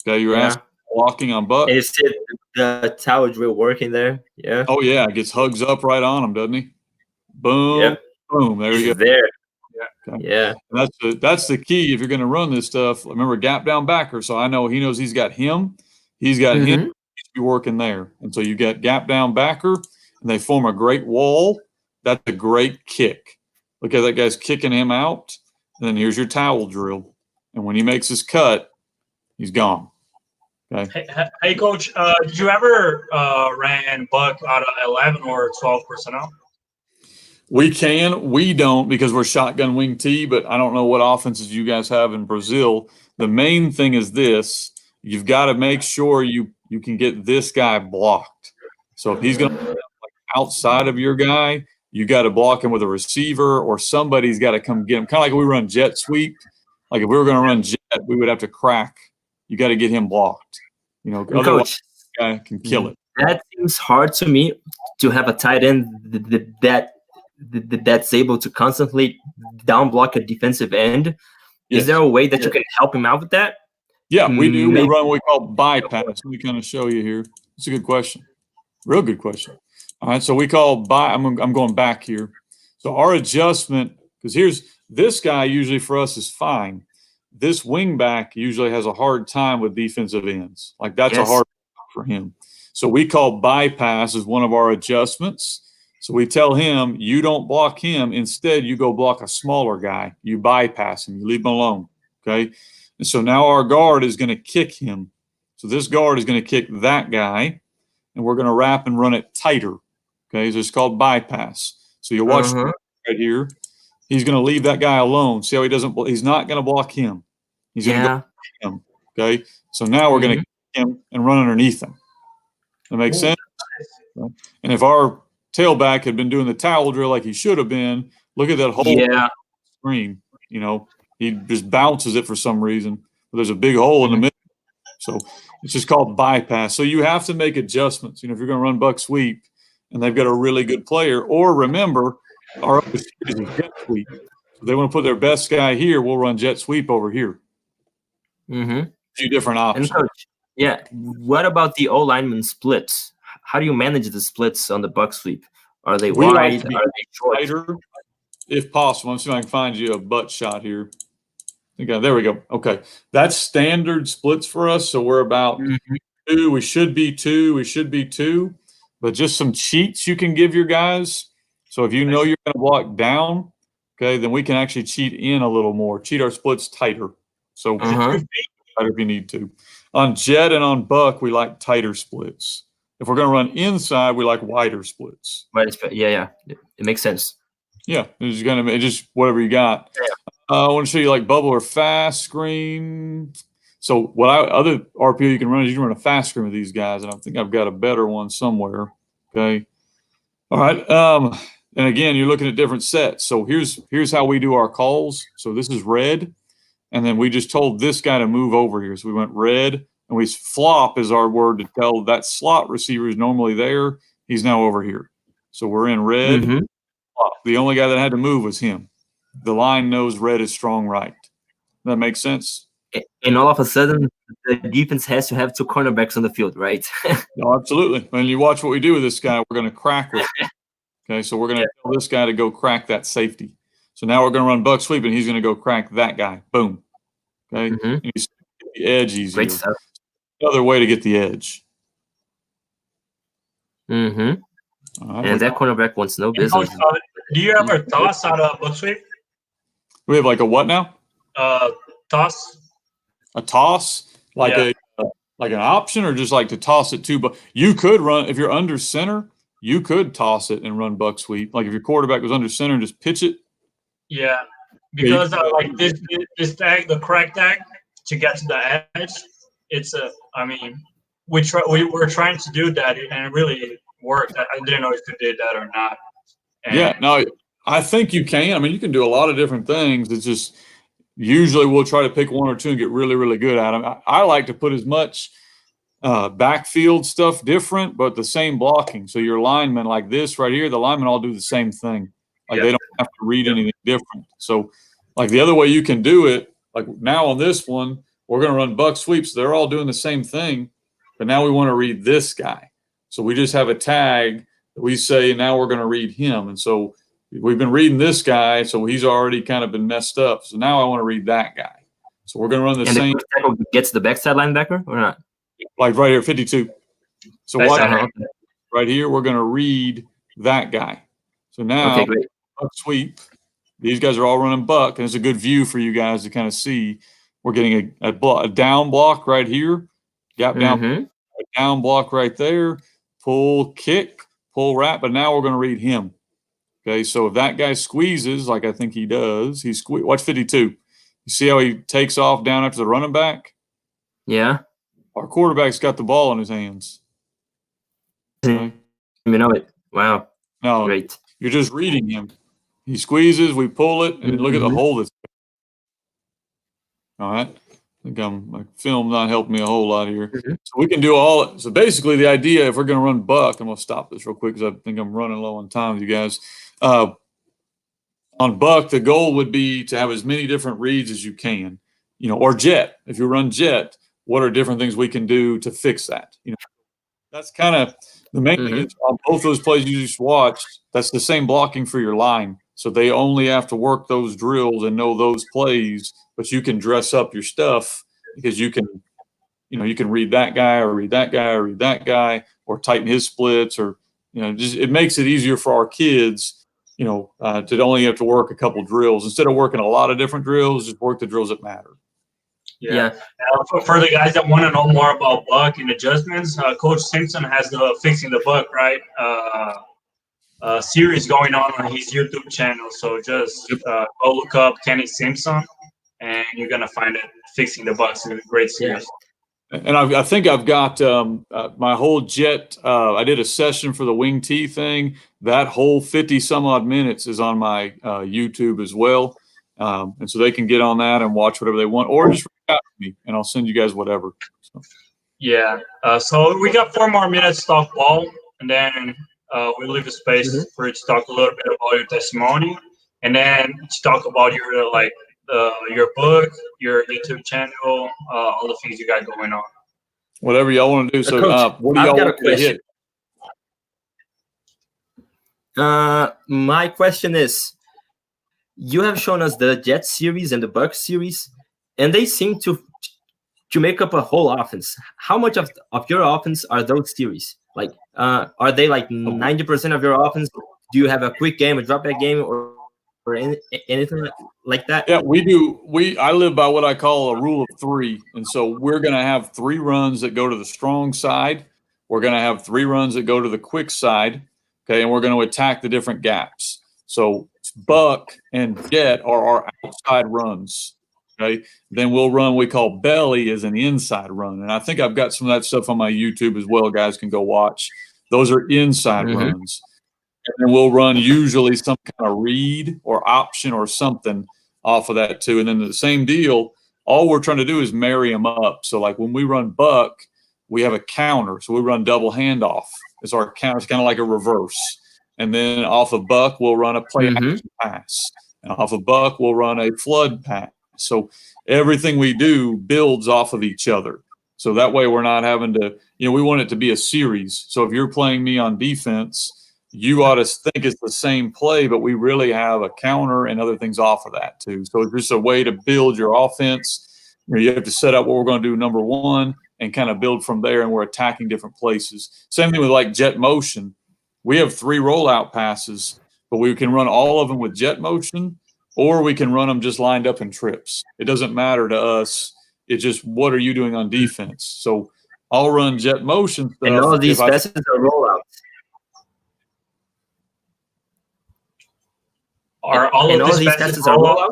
Okay, you're asking blocking on buck. Is it the towel drill working there? Yeah. Oh yeah, it gets hugs up right on him, doesn't he? Boom, boom. There you go. There. Yeah. Yeah. And that's the key if you're going to run this stuff. Remember, gap down backer. So I know he knows he's got him. He's got him. He should be working there. And so you get gap down backer, and they form a great wall. That's a great kick. Look how that guy's kicking him out. And then here's your towel drill. And when he makes his cut, he's gone. Okay. Hey Coach, did you ever ran buck out of 11 or 12 personnel? We can. We don't because we're shotgun wing T, but I don't know what offenses you guys have in Brazil. The main thing is this. You've got to make sure you can get this guy blocked. So if he's going to be outside of your guy, you got to block him with a receiver or somebody's got to come get him. Kind of like we run jet sweep. Like if we were going to run jet, we would have to crack. You got to get him blocked. You know, otherwise the guy can kill it. That seems hard to me to have a tight end that's able to constantly down block a defensive end. Yes. Is there a way that you can help him out with that? Yeah, we do. We run what we call bypass. Let me kind of show you here. It's a good question. Real good question. All right, so we call by, I'm going back here. So our adjustment, because here's, this guy usually for us is fine. This wing back usually has a hard time with defensive ends. Like that's a hard for him. So we call bypass as one of our adjustments. So we tell him, you don't block him. Instead, you go block a smaller guy. You bypass him. You leave him alone, okay? And so now our guard is going to kick him. So this guard is going to kick that guy, and we're going to wrap and run it tighter, okay? So it's called bypass. So you watch right here. He's going to leave that guy alone. See how he doesn't – he's not going to block him. He's going to go him, okay? So now we're going to kick him and run underneath him. That makes sense? And if our tailback had been doing the towel drill like he should have been, look at that whole screen. You know, he just bounces it for some reason. But there's a big hole in the middle. So it's just called bypass. So you have to make adjustments. You know, if you're going to run buck sweep and they've got a really good player, or remember, our other series is jet sweep. So they want to put their best guy here, we'll run jet sweep over here. Two different options. And coach, what about the O-lineman splits? How do you manage the splits on the buck sweep? Are they wide? Are they short? Tighter, if possible. I'm see if I can find you a butt shot here. Okay, there we go. Okay, that's standard splits for us. So we're about 2. We should be 2. We should be 2. But just some cheats you can give your guys. So if you know you're going to block down, okay, then we can actually cheat in a little more. Cheat our splits tighter. So tighter if you need to. On jet and on buck, we like tighter splits. If we're going to run inside, we like wider splits. Yeah. It makes sense. Yeah, it's going to just whatever you got. I want to show you like bubble or fast screen. So what other RPO you can run is you can run a fast screen with these guys, and I think I've got a better one somewhere. Okay. All right. And again, you're looking at different sets. So here's how we do our calls. So this is red, and then we just told this guy to move over here. So we went red. And we flop is our word to tell that slot receiver is normally there. He's now over here. So we're in red. The only guy that had to move was him. The line knows red is strong right. That makes sense? And all of a sudden, the defense has to have 2 cornerbacks on the field, right? No, absolutely. When you watch what we do with this guy, we're going to crack it. Okay, so we're going to tell this guy to go crack that safety. So now we're going to run buck sweep, and he's going to go crack that guy. Boom. Okay? And you see the edge easier. Great stuff. Another way to get the edge. Right, and that cornerback wants no business. Do you ever toss out a buck sweep? We have like a what now? Toss. A toss? Like like an option, or just like to toss it too? But you could run, if you're under center, you could toss it and run buck sweep. Like if your quarterback was under center and just pitch it. Yeah, because like this tag, the crack tag, to get to the edge, it's we were trying to do that, and it really worked. I didn't know if you did that or not. And no, I think you can. I mean, you can do a lot of different things. It's just usually we'll try to pick 1 or 2 and get really, really good at them. I like to put as much backfield stuff different, but the same blocking. So your linemen like this right here, the linemen all do the same thing. Like they don't have to read anything different. So like the other way you can do it, like now on this one, we're going to run buck sweeps. They're all doing the same thing, but now we want to read this guy. So we just have a tag that we say, now we're going to read him. And so we've been reading this guy, so he's already kind of been messed up. So now I want to read that guy. So we're going to run the same. And the gets the backside linebacker or not? Like right here, 52. So right here, we're going to read that guy. So now, buck sweep. These guys are all running buck, and it's a good view for you guys to kind of see. We're getting a down block right here, gap down, a down block right there, pull, kick, pull, wrap, but now we're going to read him. Okay, so if that guy squeezes, like I think he does, watch 52. You see how he takes off down after the running back? Yeah. Our quarterback's got the ball in his hands. Okay. You know it. Wow. No, great. You're just reading him. He squeezes, we pull it, and look at the hole that's there. All right. I think my film not helping me a whole lot here. So we can do all. So basically the idea, if we're going to run buck, I'm going to stop this real quick because I think I'm running low on time with you guys. On buck, the goal would be to have as many different reads as you can, or jet. If you run jet, what are different things we can do to fix that? That's kind of The main thing is on both those plays you just watched, that's the same blocking for your line. So they only have to work those drills and know those plays, but you can dress up your stuff because you can read that guy or read that guy or read that guy or tighten his splits or, just it makes it easier for our kids, to only have to work a couple drills. Instead of working a lot of different drills, just work the drills that matter. Yeah. For the guys that want to know more about bug and adjustments, Coach Simpson has the Fixing the Bug, right? Series going on his YouTube channel. So just go look up Kenny Simpson, and you're gonna find it. Fixing the Bugs, a great series. And I think I've got my whole jet. I did a session for the wing tee thing. That whole 50 some odd minutes is on my YouTube as well. And so they can get on that and watch whatever they want, or just reach out to me and I'll send you guys whatever. So. Yeah. So we got 4 more minutes to talk ball, and then we'll leave a space for you to talk a little bit about your testimony, and then to talk about your book, your YouTube channel, all the things you got going on. Whatever y'all want to do. So, Coach, what do y'all want to hit? My question is, you have shown us the Jet series and the Buck series, and they seem to make up a whole offense. How much of your offense are those series? Like, are they like 90% of your offense? Do you have a quick game, a drop back game, or anything like that? Yeah, we do. I live by what I call a rule of 3. And so we're going to have 3 runs that go to the strong side. We're going to have 3 runs that go to the quick side. Okay. And we're going to attack the different gaps. So Buck and Jet are our outside runs. Okay. Then we'll run, we call belly as an inside run. And I think I've got some of that stuff on my YouTube as well. Guys can go watch. Those are inside runs. And then we'll run usually some kind of read or option or something off of that too. And then the same deal, all we're trying to do is marry them up. So like when we run Buck, we have a counter. So we run double handoff. It's our counter. It's kind of like a reverse. And then off of Buck, we'll run a play action pass. And off of Buck, we'll run a flood pass. So everything we do builds off of each other. So that way we're not having to, we want it to be a series. So if you're playing me on defense, you ought to think it's the same play, but we really have a counter and other things off of that too. So it's just a way to build your offense. You have to set up what we're going to do number 1 and kind of build from there, and we're attacking different places. Same thing with like jet motion. We have 3 rollout passes, but we can run all of them with jet motion, or we can run them just lined up in trips. It doesn't matter to us. It's just what are you doing on defense? So I'll run jet motion stuff. And all of these passes are rollouts. Are all of these passes are rollouts?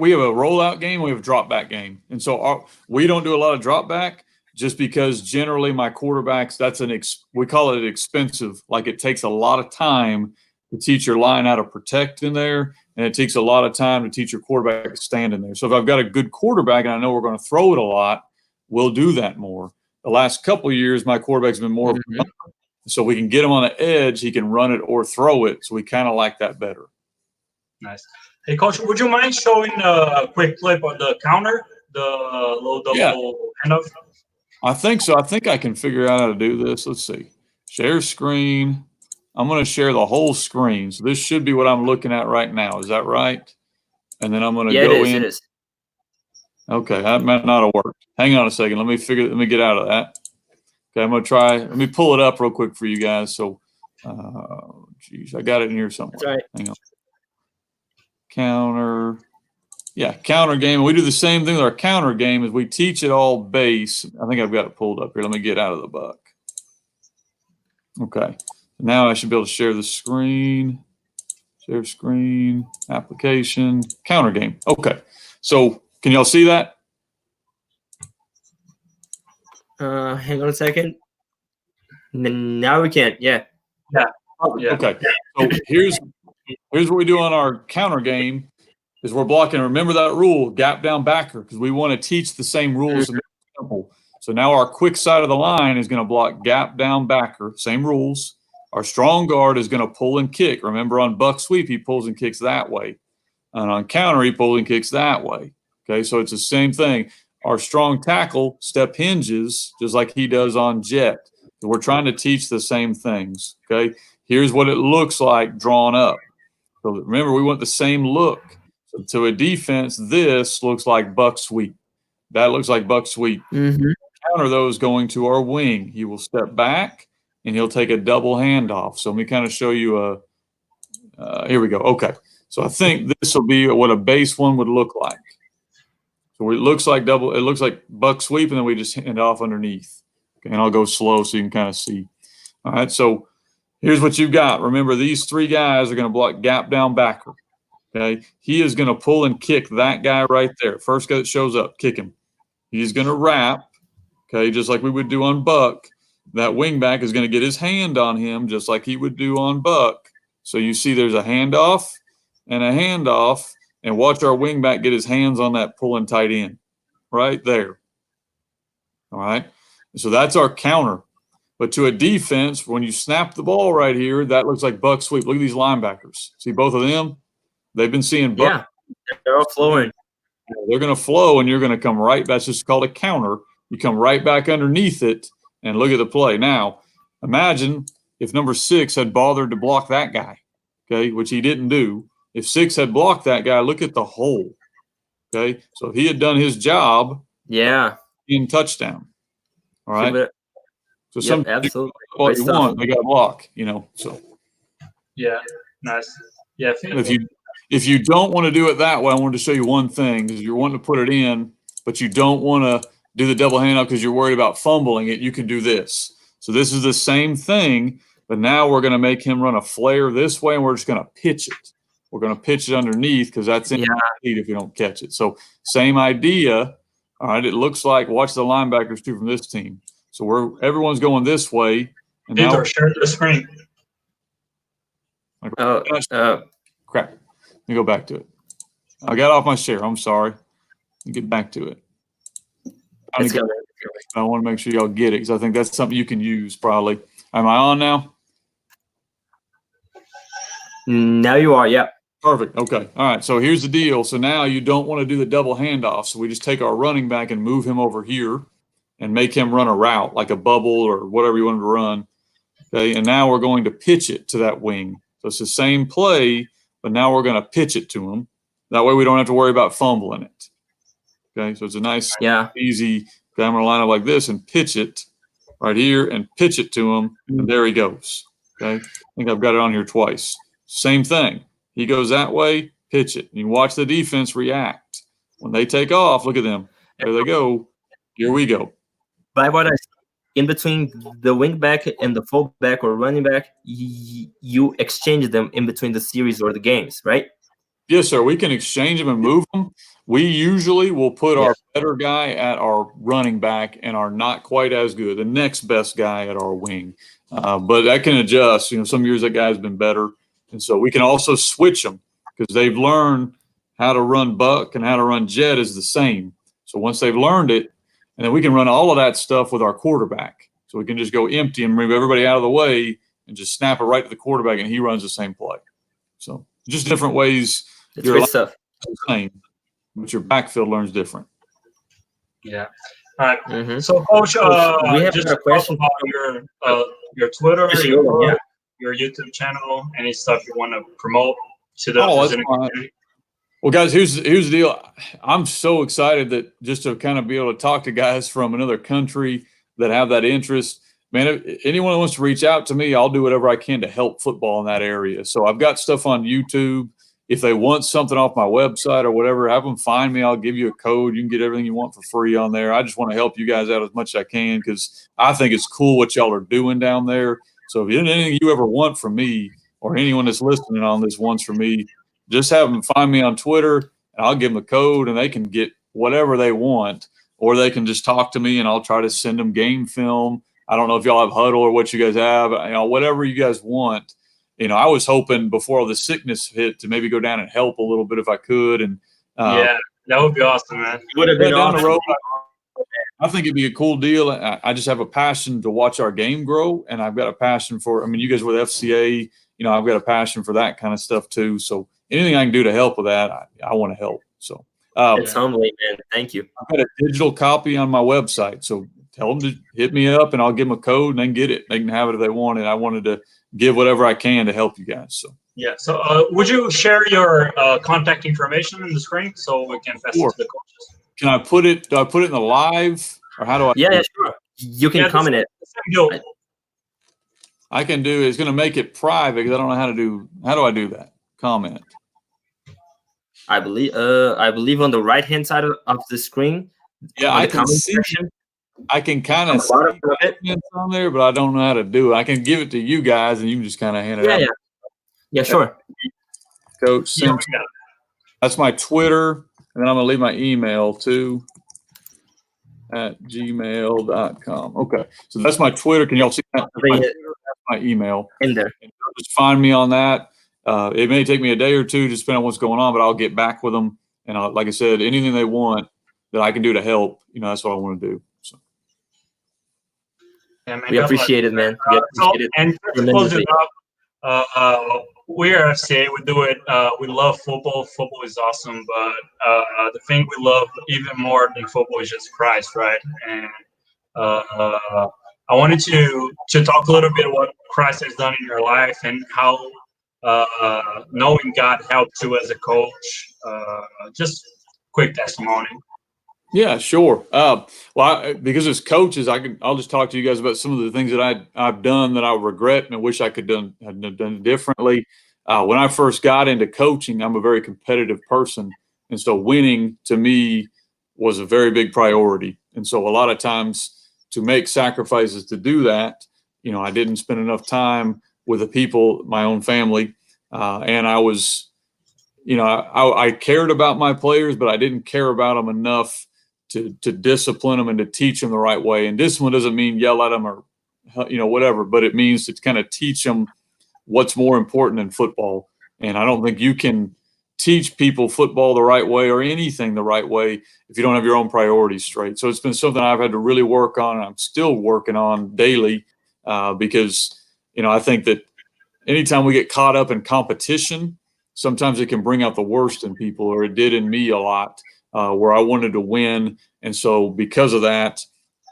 We have a rollout game, we have a drop back game. And so we don't do a lot of drop back just because generally my quarterbacks, we call it expensive. Like it takes a lot of time to teach your line how to protect in there. And it takes a lot of time to teach your quarterback to stand in there. So if I've got a good quarterback and I know we're going to throw it a lot, we'll do that more. The last couple of years, my quarterback's been more so we can get him on the edge. He can run it or throw it. So we kind of like that better. Nice. Hey, Coach, would you mind showing a quick clip of the counter, the low double handoff? I think so. I think I can figure out how to do this. Let's see. Share screen. I'm going to share the whole screen. So this should be what I'm looking at right now. Is that right? And then I'm going to go in. It is. Okay, that might not have worked. Hang on a second. Let me get out of that. Okay, I'm going to try. Let me pull it up real quick for you guys. So, geez, I got it in here somewhere. That's right. Hang on. Counter. Yeah, counter game. We do the same thing with our counter game as we teach it all base. I think I've got it pulled up here. Let me get out of the Buck. Okay. Now I should be able to share the screen. Share screen, application, counter game. Okay. So can y'all see that? Hang on a second. Now we can. Yeah. Okay. So here's what we do on our counter game is we're blocking. Remember that rule, gap down backer, because we want to teach the same rules. So now our quick side of the line is going to block gap down backer, same rules. Our strong guard is going to pull and kick. Remember on buck sweep, he pulls and kicks that way. And on counter, he pulls and kicks that way. Okay, so it's the same thing. our strong tackle step hinges just like he does on jet. So we're trying to teach the same things, okay? Here's what it looks like drawn up. So remember, we want the same look. So to a defense, this looks like buck sweep. That looks like buck sweep. Mm-hmm. Counter those going to our wing. He will step back, and he'll take a double handoff. So let me kind of show you here we go. Okay. So I think this will be what a base one would look like. So it looks like buck sweep, and then we just hand off underneath. Okay, and I'll go slow so you can kind of see. All right, so here's what you've got. Remember, these three guys are going to block gap down backer. Okay, he is going to pull and kick that guy right there. First guy that shows up, kick him. He's going to wrap, okay, just like we would do on Buck. That wing back is going to get his hand on him just like he would do on Buck. So you see there's a handoff and a handoff, and watch our wing back get his hands on that pulling tight end right there. All right, so that's our counter. But to a defense, when you snap the ball right here, that looks like buck sweep. Look at these linebackers. See both of them? They've been seeing buck. Yeah, they're all flowing. They're going to flow, and you're going to come right. That's just called a counter. You come right back underneath it, and look at the play. Now, imagine if number 6 had bothered to block that guy, okay, which he didn't do. If 6 had blocked that guy, look at the hole, okay? So if he had done his job, in touchdown, all right? So some absolutely. What you want, they got to block, so. Yeah, nice. Yeah. If you don't want to do it that way, I wanted to show you one thing, because you're wanting to put it in, but you don't want to do the double handoff because you're worried about fumbling it, you can do this. So this is the same thing, but now we're going to make him run a flare this way, and we're just going to pitch it. We're going to pitch it underneath because that's incomplete if you don't catch it. So same idea. All right, it looks like, watch the linebackers too from this team. So everyone's going this way. And now share the screen. Crap. Let me go back to it. I got off my share. I'm sorry. Let me get back to it. I want to make sure y'all get it because I think that's something you can use probably. Am I on now? Now you are, yeah. Perfect. Okay. All right. So here's the deal. So now you don't want to do the double handoff. So we just take our running back and move him over here and make him run a route like a bubble or whatever you want him to run. Okay. And now we're going to pitch it to that wing. So it's the same play, but now we're going to pitch it to him. That way we don't have to worry about fumbling it. Okay. So it's a nice, easy, okay, I'm going to line up like this and pitch it right here and pitch it to him. And there he goes. Okay. I think I've got it on here twice. Same thing. He goes that way, pitch it. You watch the defense react. When they take off, look at them. There they go. Here we go. By what I see, in between the wing back and the fullback or running back, you exchange them in between the series or the games, right? Yes, sir. We can exchange them and move them. We usually will put our better guy at our running back and our not quite as good, the next best guy at our wing. But that can adjust. Some years that guy's been better. And so we can also switch them because they've learned how to run buck and how to run jet is the same. So once they've learned it, and then we can run all of that stuff with our quarterback. So we can just go empty and move everybody out of the way and just snap it right to the quarterback, and he runs the same play. So just different ways. It's great stuff. The same, but your backfield learns different. Yeah. All right. Mm-hmm. So, Coach, we have just a question about your Twitter, your YouTube channel, any stuff you want to promote to the community? Well, guys, here's the deal. I'm so excited that just to kind of be able to talk to guys from another country that have that interest. Man, if anyone who wants to reach out to me, I'll do whatever I can to help football in that area. So I've got stuff on YouTube. If they want something off my website or whatever, have them find me. I'll give you a code. You can get everything you want for free on there. I just want to help you guys out as much as I can because I think it's cool what y'all are doing down there. So if there's anything you ever want from me or anyone that's listening on this wants from me, just have them find me on Twitter and I'll give them a code and they can get whatever they want, or they can just talk to me and I'll try to send them game film. I don't know if y'all have Huddle or what you guys have, whatever you guys want. I was hoping before all the sickness hit to maybe go down and help a little bit if I could. And that would be awesome, man. It would have been down awesome. the road, I think it'd be a cool deal. I just have a passion to watch our game grow, and I've got a passion for. You guys with FCA, I've got a passion for that kind of stuff too. So anything I can do to help with that, I want to help. So It's humbling, man. Thank you. I've got a digital copy on my website, so tell them to hit me up, and I'll give them a code, and they can get it. They can have it if they want it. I wanted to give whatever I can to help you guys. So yeah. So would you share your contact information on the screen so we can pass it to the coaches? Can I put it? Do I put it in the live, or how do I? Yeah, sure. You can comment it. I can do. It's going to make it private because I don't know how to do. How do I do that? Comment. I believe on the right hand side of the screen. Yeah, I can see. I can kind of see it on there, but I don't know how to do it. I can give it to you guys, and you can just kind of hand it out. Yeah, sure. Coach Simpson. That's my Twitter, and then I'm going to leave my email too at gmail.com. Okay, so that's my Twitter. Can y'all see that? That's my email in there. And just find me on that. It may take me a day or two, just depending on what's going on, but I'll get back with them. And like I said, anything they want that I can do to help, that's what I want to do. So. Yeah, man, we appreciate it, man. And to close it up, we are FCA. We do it. We love football. Football is awesome, but the thing we love even more than football is just Christ, right? And I wanted to talk a little bit about what Christ has done in your life and how knowing God helped you as a coach. Just quick testimony. Yeah, sure. Because as coaches, I'll just talk to you guys about some of the things that I've done that I regret and I wish I could have done differently. When I first got into coaching, I'm a very competitive person, and so winning to me was a very big priority. And so a lot of times to make sacrifices to do that, I didn't spend enough time with the people, my own family, and I was, I cared about my players, but I didn't care about them enough to discipline them and to teach them the right way. And discipline doesn't mean yell at them or, whatever, but it means to kind of teach them what's more important in football. And I don't think you can teach people football the right way or anything the right way if you don't have your own priorities straight. So it's been something I've had to really work on, and I'm still working on daily because, I think that anytime we get caught up in competition, sometimes it can bring out the worst in people, or it did in me a lot. Where I wanted to win. And so because of that,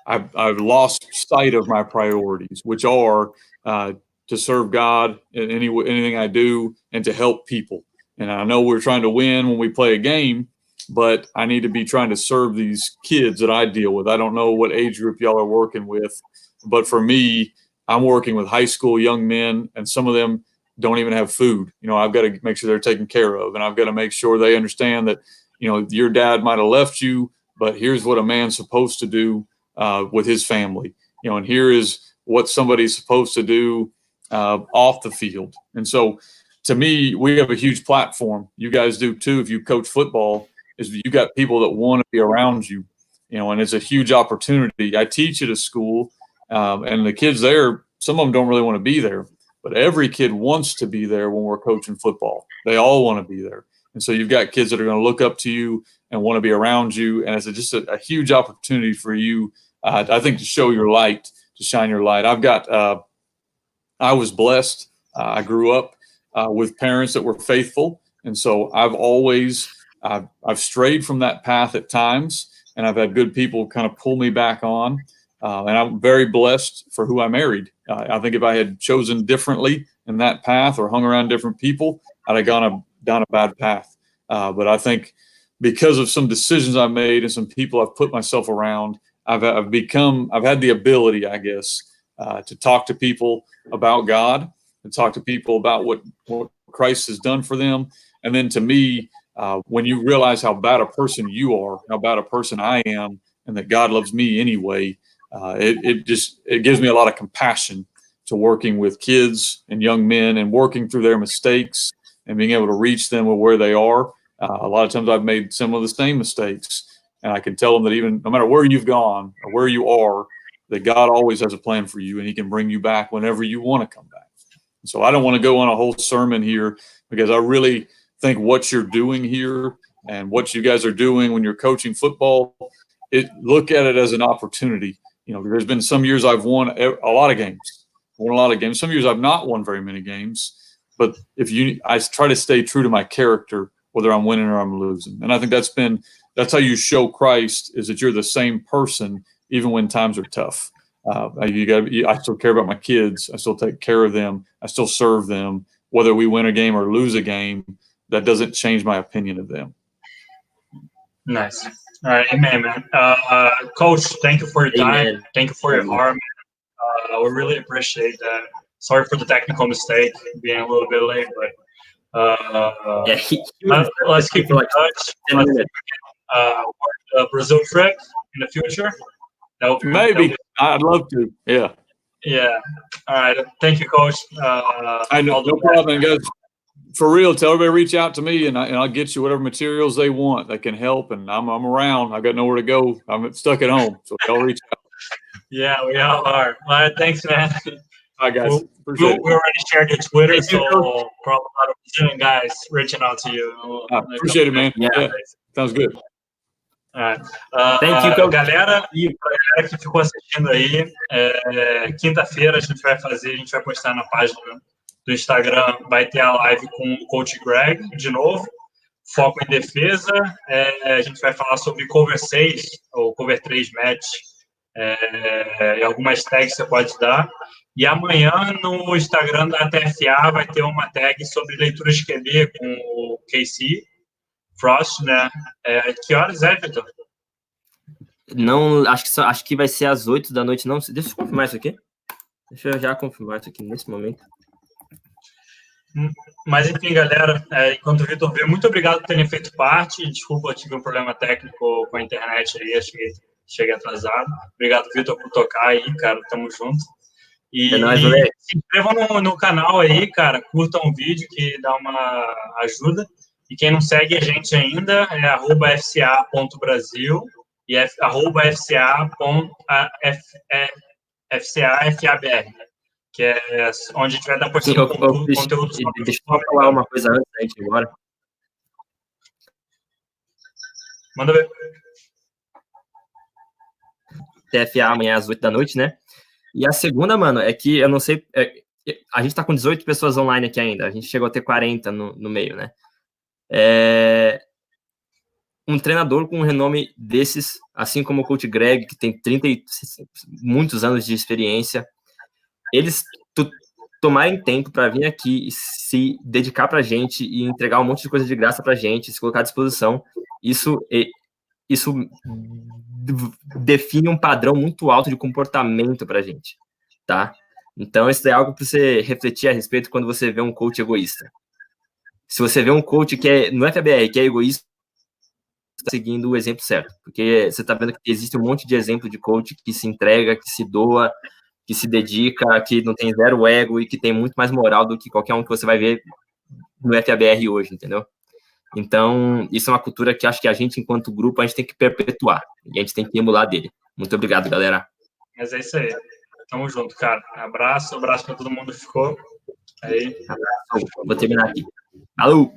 I've lost sight of my priorities, which are to serve God in anything I do and to help people. And I know we're trying to win when we play a game, but I need to be trying to serve these kids that I deal with. I don't know what age group y'all are working with, but for me, I'm working with high school young men, and some of them don't even have food. I've got to make sure they're taken care of, and I've got to make sure they understand that your dad might have left you, but here's what a man's supposed to do with his family, and here is what somebody's supposed to do off the field. And so to me, we have a huge platform. You guys do too. If you coach football, is you got people that want to be around you, and it's a huge opportunity. I teach at a school and the kids there, some of them don't really want to be there, but every kid wants to be there when we're coaching football. They all want to be there. And so you've got kids that are going to look up to you and want to be around you. And it's just a huge opportunity for you, I think, to show your light, to shine your light. I was blessed. I grew up with parents that were faithful. And so I've strayed from that path at times, and I've had good people kind of pull me back on. And I'm very blessed for who I married. I think if I had chosen differently in that path or hung around different people, I'd have gone down a bad path. But I think because of some decisions I made and some people I've put myself around, I've had the ability, I guess, to talk to people about God, and talk to people about what Christ has done for them. And then to me, when you realize how bad a person you are, how bad a person I am, and that God loves me anyway, it gives me a lot of compassion to working with kids and young men and working through their mistakes and being able to reach them where they are. A lot of times I've made some of the same mistakes, and I can tell them that even no matter where you've gone or where you are, that God always has a plan for you, and he can bring you back whenever you want to come back. So I don't want to go on a whole sermon here, because I really think what you're doing here and what you guys are doing when you're coaching football, look at it as an opportunity. There's been some years I've won a lot of games. Some years I've not won very many games. But I try to stay true to my character whether I'm winning or I'm losing. And I think that's how you show Christ, is that you're the same person even when times are tough. I still care about my kids. I still take care of them. I still serve them. Whether we win a game or lose a game, that doesn't change my opinion of them. Nice. All right, amen, man. Coach, thank you for your time. Amen. Thank you for your heart, man. We really appreciate that. Sorry for the technical mistake, being a little bit late, but let's keep in touch. The Brazil trip in the future. Maybe. I'd love to. Yeah. Yeah. All right. Thank you, Coach. I know. No problem, guys. For real, tell everybody reach out to me, and I'll get you whatever materials they want that can help. And I'm around. I've got nowhere to go. I'm stuck at home, so y'all reach out. Yeah, we all are. All right, thanks, man. All right, guys. We already shared your Twitter, so probably a lot of Brazilian guys reaching out to you. Appreciate it, man. Yeah. Sounds good. Thank you, Coach. Galera, e pra galera que ficou assistindo aí, quinta-feira a gente vai postar na página do Instagram, vai ter a live com o Coach Greg, de novo, foco em defesa, a gente vai falar sobre cover 6, ou cover 3 match, e algumas tags você pode dar, e amanhã no Instagram da TFA vai ter uma tag sobre leitura de QB com o KC Frost, né? Que horas é, Vitor? Não, acho que vai ser às 8 da noite, não. Deixa eu confirmar isso aqui. Deixa eu já confirmar isso aqui nesse momento. Mas, enfim, galera, enquanto o Vitor vê, muito obrigado por terem feito parte. Desculpa, eu tive um problema técnico com a internet aí, acho que cheguei atrasado. Obrigado, Vitor, por tocar aí, cara. Tamo junto. E se inscrevam no canal aí, cara. Curtam o vídeo, que dá uma ajuda. E quem não segue a gente ainda é @fca.brasil e @fca.fcabr, que é onde a gente vai dar postando conteúdo. Deixa eu falar uma coisa antes da gente ir embora. Manda ver. TFA amanhã às 8 da noite, né? E a segunda, mano, é que eu não sei... a gente tá com 18 pessoas online aqui ainda. A gente chegou a ter 40 no meio, né? Um treinador com um renome desses, assim como o Coach Greg, que tem muitos anos de experiência, eles tomarem tempo para vir aqui e se dedicar para a gente e entregar um monte de coisa de graça para a gente, se colocar à disposição, isso define um padrão muito alto de comportamento para a gente, tá? Então, isso é algo para você refletir a respeito quando você vê um coach egoísta. Se você vê um coach que no FBR, que é egoísta, está seguindo o exemplo certo. Porque você está vendo que existe um monte de exemplo de coach que se entrega, que se doa, que se dedica, que não tem zero ego e que tem muito mais moral do que qualquer um que você vai ver no FABR hoje, entendeu? Então, isso é uma cultura que acho que a gente, enquanto grupo, a gente tem que perpetuar. E a gente tem que emular dele. Muito obrigado, galera. Mas é isso aí. Tamo junto, cara. Abraço para todo mundo que ficou. Aí. Abraço. Vou terminar aqui. Alô!